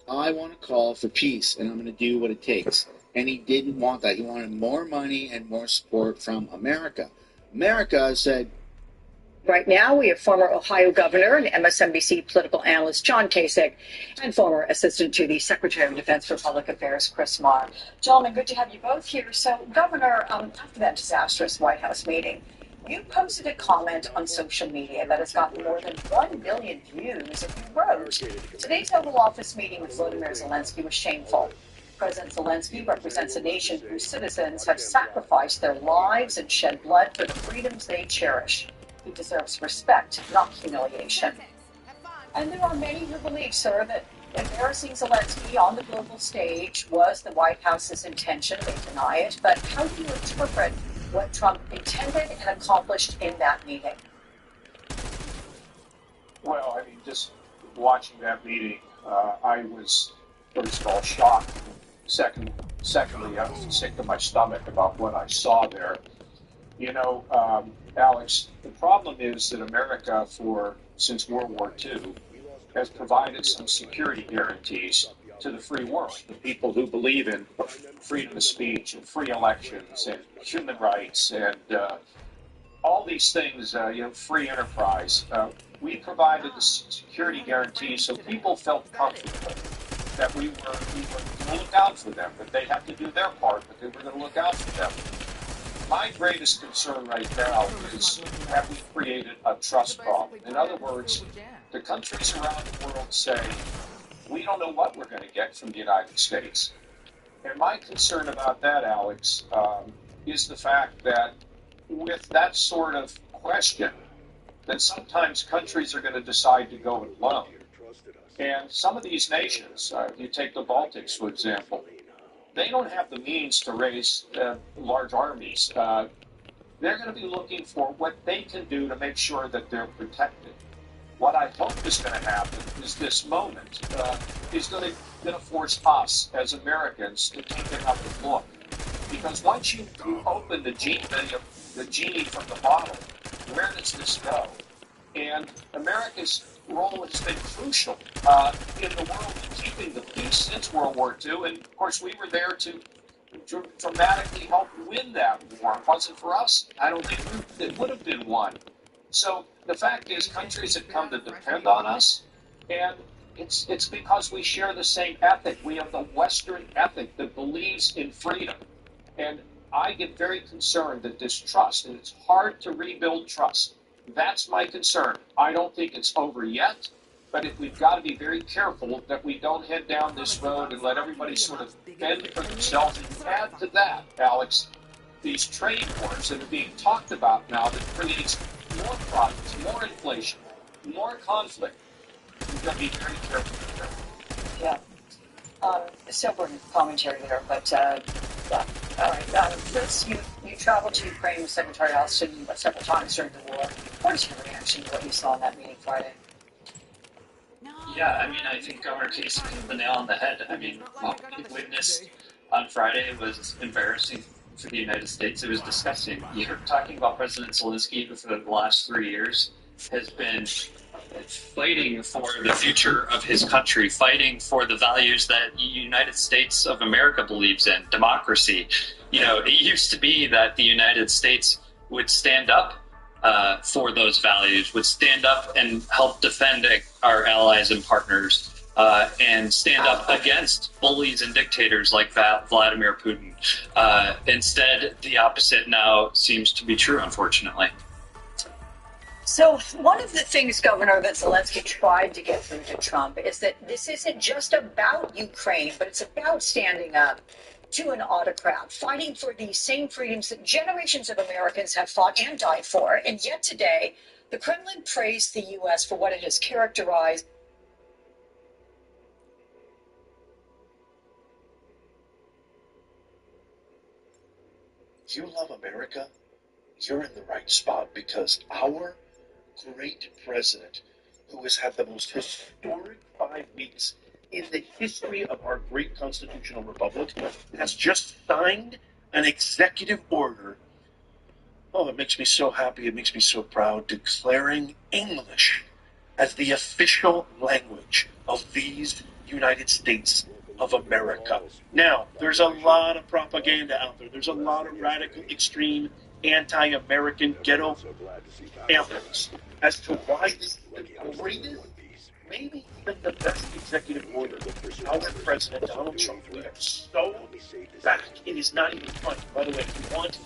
I want to call for peace and I'm going to do what it takes. And he didn't want that. He wanted more money and more support from America. America said, right now, we have former Ohio Governor and MSNBC political analyst John Kasich and former Assistant to the Secretary of Defense for Public Affairs, Chris Marr. Gentlemen, good to have you both here. So, Governor, after that disastrous White House meeting, you posted a comment on social media that has gotten more than 1 million views, and you wrote, today's Oval Office meeting with Volodymyr Zelensky was shameful. President Zelensky represents a nation whose citizens have sacrificed their lives and shed blood for the freedoms they cherish. He deserves respect, not humiliation. And there are many who believe, sir, that embarrassing Zelensky on the global stage was the White House's intention. They deny it. But how do you interpret what Trump intended and accomplished in that meeting? Well, I mean, just watching that meeting, I was, first of all, shocked. Secondly, I was sick to my stomach about what I saw there. You know, Alex, the problem is that America, since World War II, has provided some security guarantees to the free world, the people who believe in freedom of speech and free elections and human rights and all these things, free enterprise. We provided the security guarantees so people felt comfortable that we were going to look out for them, that they have to do their part, but they were going to look out for them. My greatest concern right now is have we created a trust problem? In other words, the countries around the world say, we don't know what we're going to get from the United States. And my concern about that, Alex, is the fact that with that sort of question, that sometimes countries are going to decide to go it alone. And some of these nations, you take the Baltics, for example, they don't have the means to raise large armies. They're going to be looking for what they can do to make sure that they're protected. what I hope is going to happen is this moment is going to force us as Americans to take another look. Because once you open the genie from the bottle, where does this go? And America's role has been crucial in the world in keeping the peace since World War II. And of course, we were there to dramatically help win that war. If it wasn't for us, I don't think it would have been won. So the fact is, countries have come to depend on us, and it's because we share the same ethic. We have the Western ethic that believes in freedom. And I get very concerned that this trust, and it's hard to rebuild trust. That's my concern. I don't think it's over yet, but we've got to be very careful that we don't head down this road and let everybody sort of bend for themselves. And add to that, Alex, these trade wars that are being talked about now that creates more problems, more inflation, more conflict. We've got to be very careful here. Yeah. Sobering commentary there, but yeah. All right. Chris, you traveled to Ukraine with Secretary Austin several times during the war. What is your reaction to what you saw in that meeting Friday? Yeah, I mean, I think Governor Casey hit the nail on the head. I mean, what we witnessed on Friday was embarrassing for the United States. It was disgusting. You're talking about President Zelensky, who for the last 3 years has been fighting for the future of his country, fighting for the values that the United States of America believes in, democracy. You know, it used to be that the United States would stand up for those values, would stand up and help defend our allies and partners, and stand up against bullies and dictators like Vladimir Putin. Instead, the opposite now seems to be true, unfortunately. So one of the things, Governor, that Zelensky tried to get through to Trump is that this isn't just about Ukraine, but it's about standing up to an autocrat, fighting for these same freedoms that generations of Americans have fought and died for. And yet today, the Kremlin praised the U.S. for what it has characterized. You love America, you're in the right spot, because our great president, who has had the most historic 5 weeks in the history of our great constitutional republic, has just signed an executive order. Oh, it makes me so happy, it makes me so proud, declaring English as the official language of these United States of America. Now, there's a lot of propaganda out there. There's a lot of radical, extreme, anti-American ghetto pamphlets as to why this is the greatest, maybe even the best executive order our President Donald Trump. We are so back. It is not even funny. By the way, if you want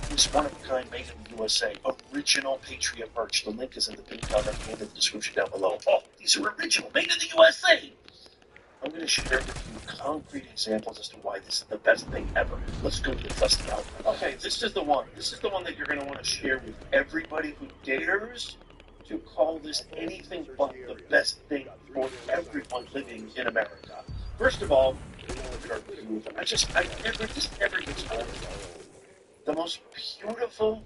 this one-of-a-kind made in the USA, original Patriot merch, the link is in the pinned comment and in the description down below. Oh, these are original, made in the USA. I'm going to share with you concrete examples as to why this is the best thing ever. Let's go to the test it out. Okay, this is the one. This is the one that you're going to want to share with everybody who dares to call this anything but the best thing for everyone living in America. First of all, this never gets old. The most beautiful,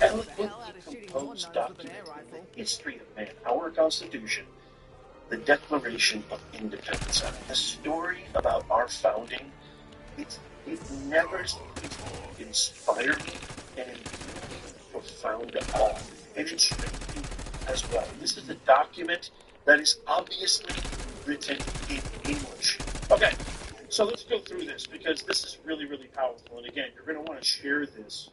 eloquently composed document in the history of man, our Constitution, the Declaration of Independence. I mean, the story about our founding, it never inspired me and imbued profound awe. And it should be as well. This is a document that is obviously written in English. Okay, so let's go through this, because this is really, really powerful. And again, you're going to want to share this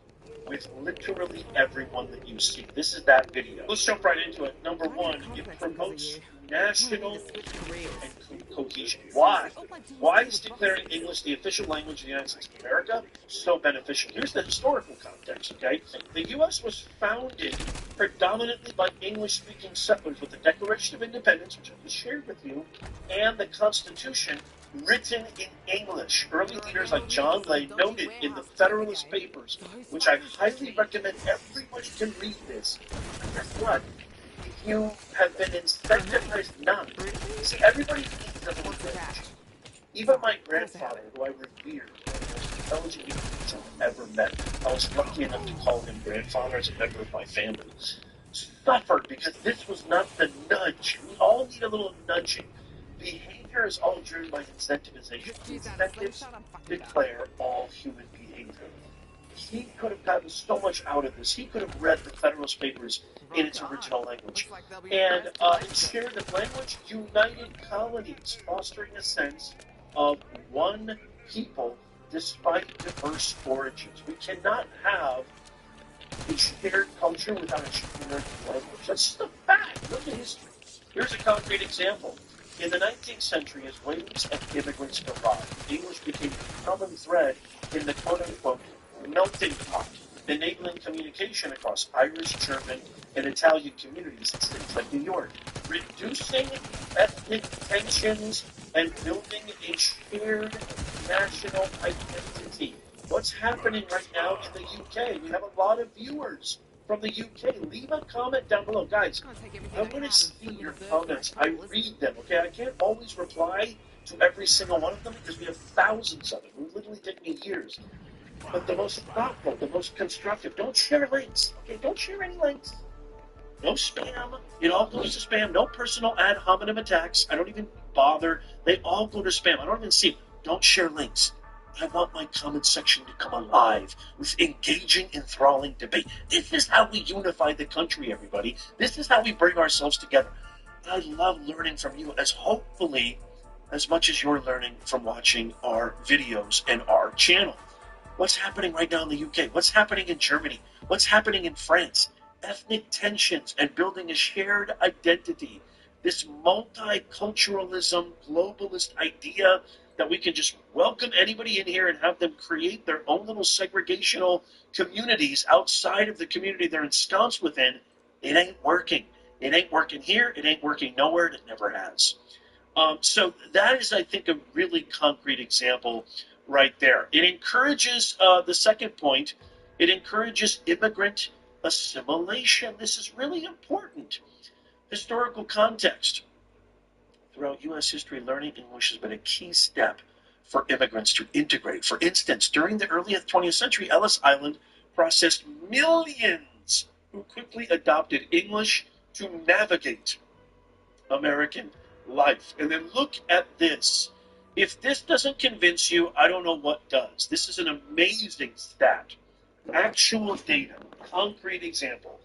with literally everyone that you see. This is that video. Let's jump right into it. Number one, it promotes national and cohesion. Why? Why is declaring English the official language of the United States of America so beneficial? Here's the historical context, okay? The U.S. was founded predominantly by English-speaking settlers with the Declaration of Independence, which I just shared with you, and the Constitution written in English. Early leaders like John Lay noted in the Federalist Papers, which I highly recommend everybody can read this. And guess what? If you have been incentivized not, see, everybody needs a language. Even my grandfather, who I revere, one of the most intelligent humans I've ever met. I was lucky enough to call him grandfather as a member of my family. suffered because this was not the nudge. We all need a little nudging. Behavior is all driven by incentivization. Incentives declare all human behavior. He could have gotten so much out of this. He could have read the Federalist Papers in its original language. And it shared the language united colonies, fostering a sense of one people despite diverse origins. We cannot have a shared culture without a shared language. That's just a fact. Look at history. Here's a concrete example. In the 19th century, as waves of immigrants arrived, English became a common thread in the quote-unquote melting pot, enabling communication across Irish, German, and Italian communities in cities like New York, reducing ethnic tensions and building a shared national identity. What's happening right now in the UK? We have a lot of viewers from the UK. Leave a comment down below. Guys, I want to see your comments. I read them, okay? I can't always reply to every single one of them because we have thousands of them. It would literally take me years. But the most thoughtful, the most constructive, don't share links, okay? Don't share any links. No spam. It all goes to spam. No personal ad hominem attacks. I don't even bother. They all go to spam. I don't even see. Don't share links. I want my comment section to come alive with engaging, enthralling debate. This is how we unify the country, everybody. This is how we bring ourselves together. I love learning from you, as hopefully as much as you're learning from watching our videos and our channel. What's happening right now in the UK? What's happening in Germany? What's happening in France? Ethnic tensions and building a shared identity. This multiculturalism, globalist idea that we can just welcome anybody in here and have them create their own little segregational communities outside of the community they're ensconced within, it ain't working. It ain't working here. It ain't working nowhere. And it never has. So that is, I think, a really concrete example right there. It encourages, the second point, it encourages immigrant assimilation. This is really important. Historical context. Throughout U.S. history, learning English has been a key step for immigrants to integrate. For instance, during the early 20th century, Ellis Island processed millions who quickly adopted English to navigate American life. And then look at this. If this doesn't convince you, I don't know what does. This is an amazing stat. Actual data, concrete example.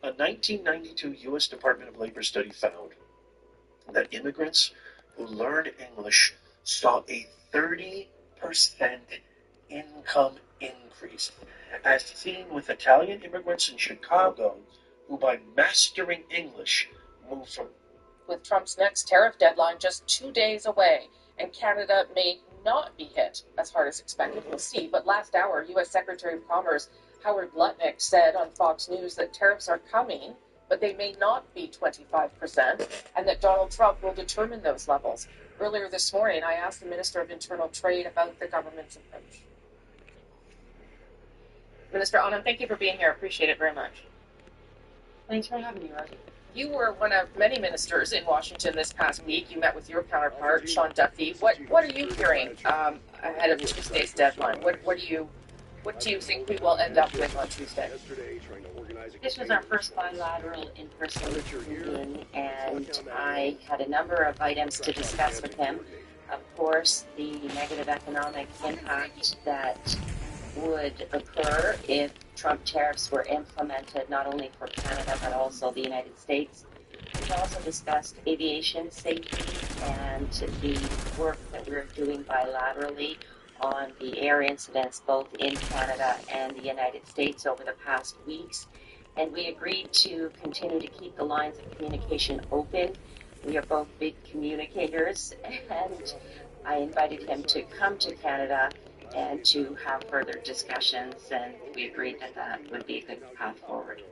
A 1992 U.S. Department of Labor study found that immigrants who learned English saw a 30% income increase, as seen with Italian immigrants in Chicago who, by mastering English, moved from. With Trump's next tariff deadline just 2 days away, and Canada may not be hit as hard as expected. We'll see. But last hour, U.S. Secretary of Commerce Howard Lutnick said on Fox News that tariffs are coming, but they may not be 25%, and that Donald Trump will determine those levels. Earlier this morning, I asked the Minister of Internal Trade about the government's approach. Minister Anand, thank you for being here. I appreciate it very much. Thanks for having me, Rosie. You were one of many ministers in Washington this past week. You met with your counterpart, Sean Duffy. What are you hearing ahead of Tuesday's deadline? What do you think we will end up with on Tuesday? This was our first bilateral in-person meeting, and I had a number of items to discuss with him. Of course, the negative economic impact that would occur if Trump tariffs were implemented, not only for Canada but also the United States. We also discussed aviation safety and the work that we're doing bilaterally on the air incidents both in Canada and the United States over the past weeks. And we agreed to continue to keep the lines of communication open. We are both big communicators, and I invited him to come to Canada and to have further discussions, and we agreed that that would be a good path forward.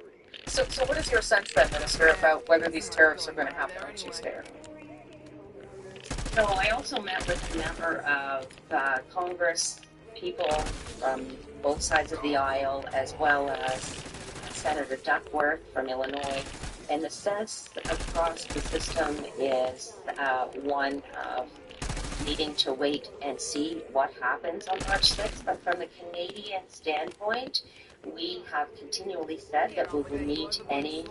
So what is your sense then, Minister, about whether these tariffs are going to happen on Tuesday? So I also met with a number of Congress people from both sides of the aisle, as well as Senator Duckworth from Illinois, and the sense across the system is one of needing to wait and see what happens on March 6th. But from the Canadian standpoint, We have continually said that we will meet any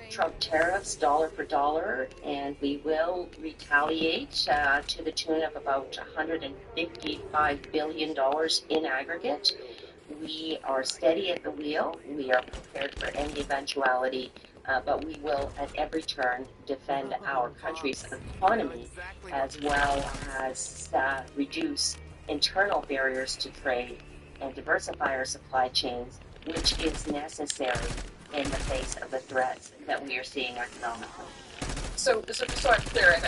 Trump tariffs dollar for dollar, and we will retaliate to the tune of about $155 billion in aggregate. We are steady at the wheel. We are prepared for any eventuality, but we will at every turn defend our country's economy as well as reduce internal barriers to trade and diversify our supply chains, which is necessary in the face of the threats that we are seeing economically. So just so I'm clear, and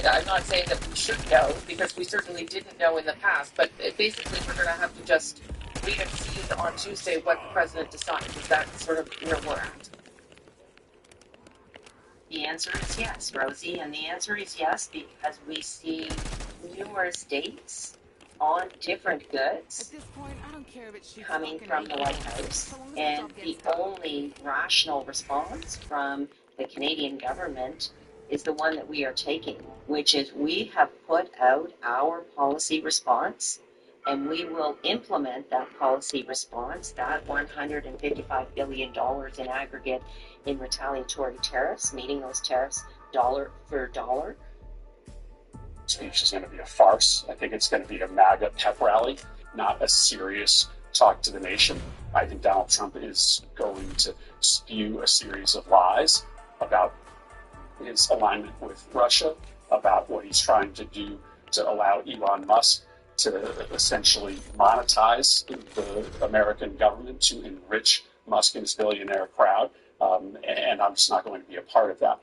I'm not saying that we should know, because we certainly didn't know in the past, but basically we're going to have to just wait and see on Tuesday what the president decides. Is that sort of where we're at? The answer is yes, Rosie, and the answer is yes because we see numerous dates on different goods coming from the White House, and the only rational response from the Canadian government is the one that we are taking, which is we have put out our policy response, and we will implement that policy response, that $155 billion in aggregate in retaliatory tariffs, meeting those tariffs dollar for dollar. Speech is going to be a farce. I think it's going to be a MAGA pep rally, not a serious talk to the nation. I think Donald Trump is going to spew a series of lies about his alignment with Russia, about what he's trying to do to allow Elon Musk to essentially monetize the American government to enrich Musk and his billionaire crowd. And I'm just not going to be a part of that.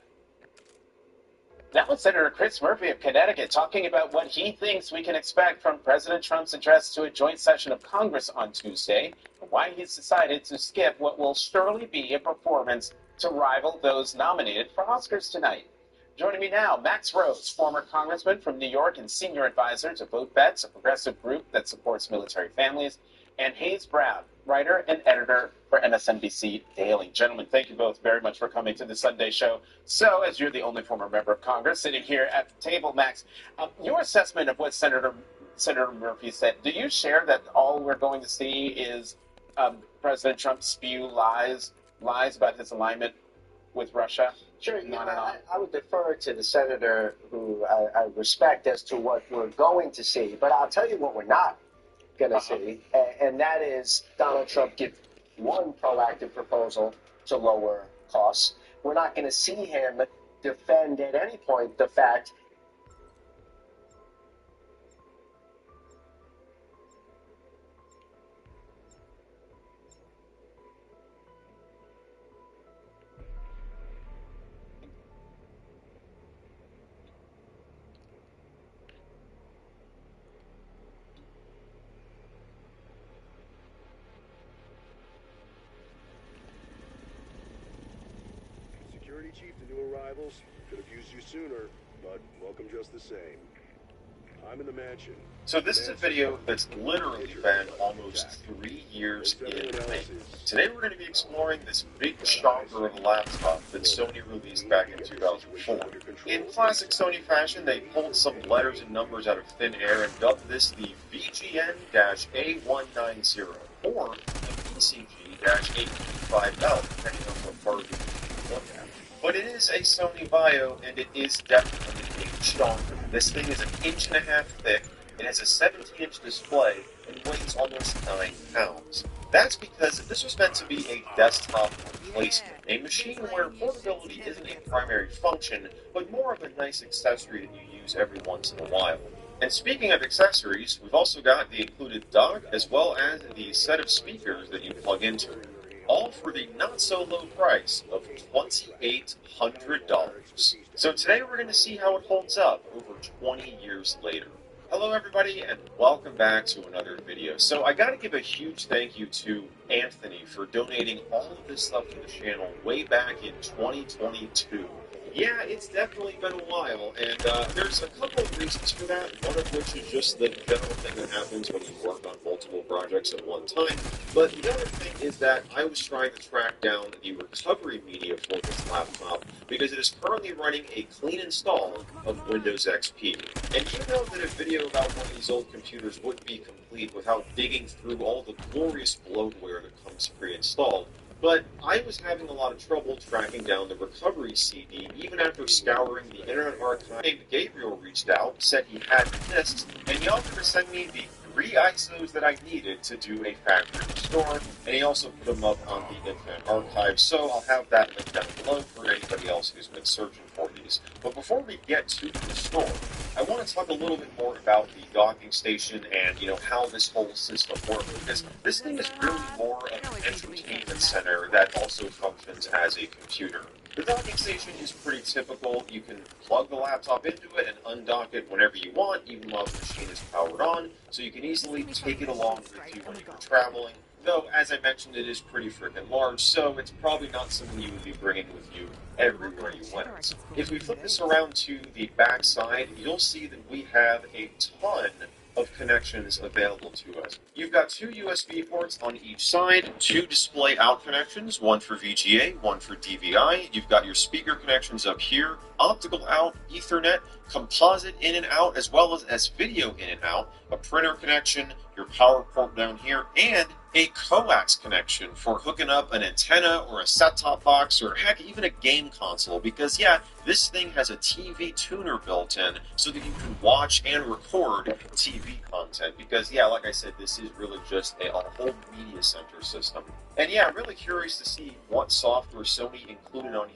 That was Senator Chris Murphy of Connecticut talking about what he thinks we can expect from President Trump's address to a joint session of Congress on Tuesday, and why he's decided to skip what will surely be a performance to rival those nominated for Oscars tonight. Joining me now, Max Rose, former congressman from New York and senior advisor to Vote Bets, a progressive group that supports military families, and Hayes Brown, writer and editor for MSNBC Daily. Gentlemen, thank you both very much for coming to the Sunday show. So, as you're the only former member of Congress sitting here at the table, Max, your assessment of what Senator Murphy said, do you share that all we're going to see is President Trump spew lies about his alignment with Russia? Sure, I would defer to the senator who I respect as to what we're going to see, but I'll tell you what we're not going to see, and that is Donald Trump give one proactive proposal to lower costs. We're not going to see him defend at any point the fact Security chief to new arrivals. Could have used you sooner, but welcome just the same. I'm in the mansion. So this is a video that's literally been almost 3 years in the making. Today we're going to be exploring this big shocker of a laptop that Sony released back in 2004. In classic Sony fashion, they pulled some letters and numbers out of thin air and dubbed this the VGN-A190, or the PCG-855L, depending on what part of the you look at. But it is a Sony Vaio, and it is definitely a stronger. This thing is 1.5 inches thick, it has a 17-inch display, and weighs almost 9 pounds. That's because this was meant to be a desktop replacement, a machine where portability isn't a primary function, but more of a nice accessory that you use every once in a while. And speaking of accessories, we've also got the included dock, as well as the set of speakers that you plug into it. All for the not-so-low price of $2,800. So today we're going to see how it holds up over 20 years later. Hello everybody, and welcome back to another video. So I gotta give a huge thank you to Anthony for donating all of this stuff to the channel way back in 2022. Yeah, it's definitely been a while, and there's a couple of reasons for that, one of which is just the general thing that happens when you work on multiple projects at one time, but the other thing is that I was trying to track down the recovery media for this laptop, because it is currently running a clean install of Windows XP. And you know that a video about one of these old computers wouldn't be complete without digging through all the glorious bloatware that comes pre-installed. But I was having a lot of trouble tracking down the recovery CD, even after scouring the Internet Archive. Gabriel reached out, said he had disks, and he offered to send me the 3 ISOs that I needed to do a factory restore, and he also put them up on the Internet Archive, so I'll have that link down below for anybody else who's been searching for these. But before we get to the restore, I want to talk a little bit more about the docking station and, how this whole system works, because this thing is really more of an entertainment center that also functions as a computer. The docking station is pretty typical. You can plug the laptop into it and undock it whenever you want, even while the machine is powered on, so you can easily take it along with you when you're traveling. Though, as I mentioned, it is pretty freaking large, so it's probably not something you would be bringing with you everywhere you went. If we flip this around to the back side, you'll see that we have a ton of connections available to us. You've got 2 USB ports on each side, 2 display out connections, one for VGA, one for DVI. You've got your speaker connections up here, optical out, Ethernet, composite in and out, as well as video in and out, a printer connection, your power port down here, and a coax connection for hooking up an antenna or a set-top box or heck, even a game console, because yeah, this thing has a TV tuner built in so that you can watch and record TV content, because yeah, like I said, this is really just a whole media center system. And yeah, I'm really curious to see what software Sony included on here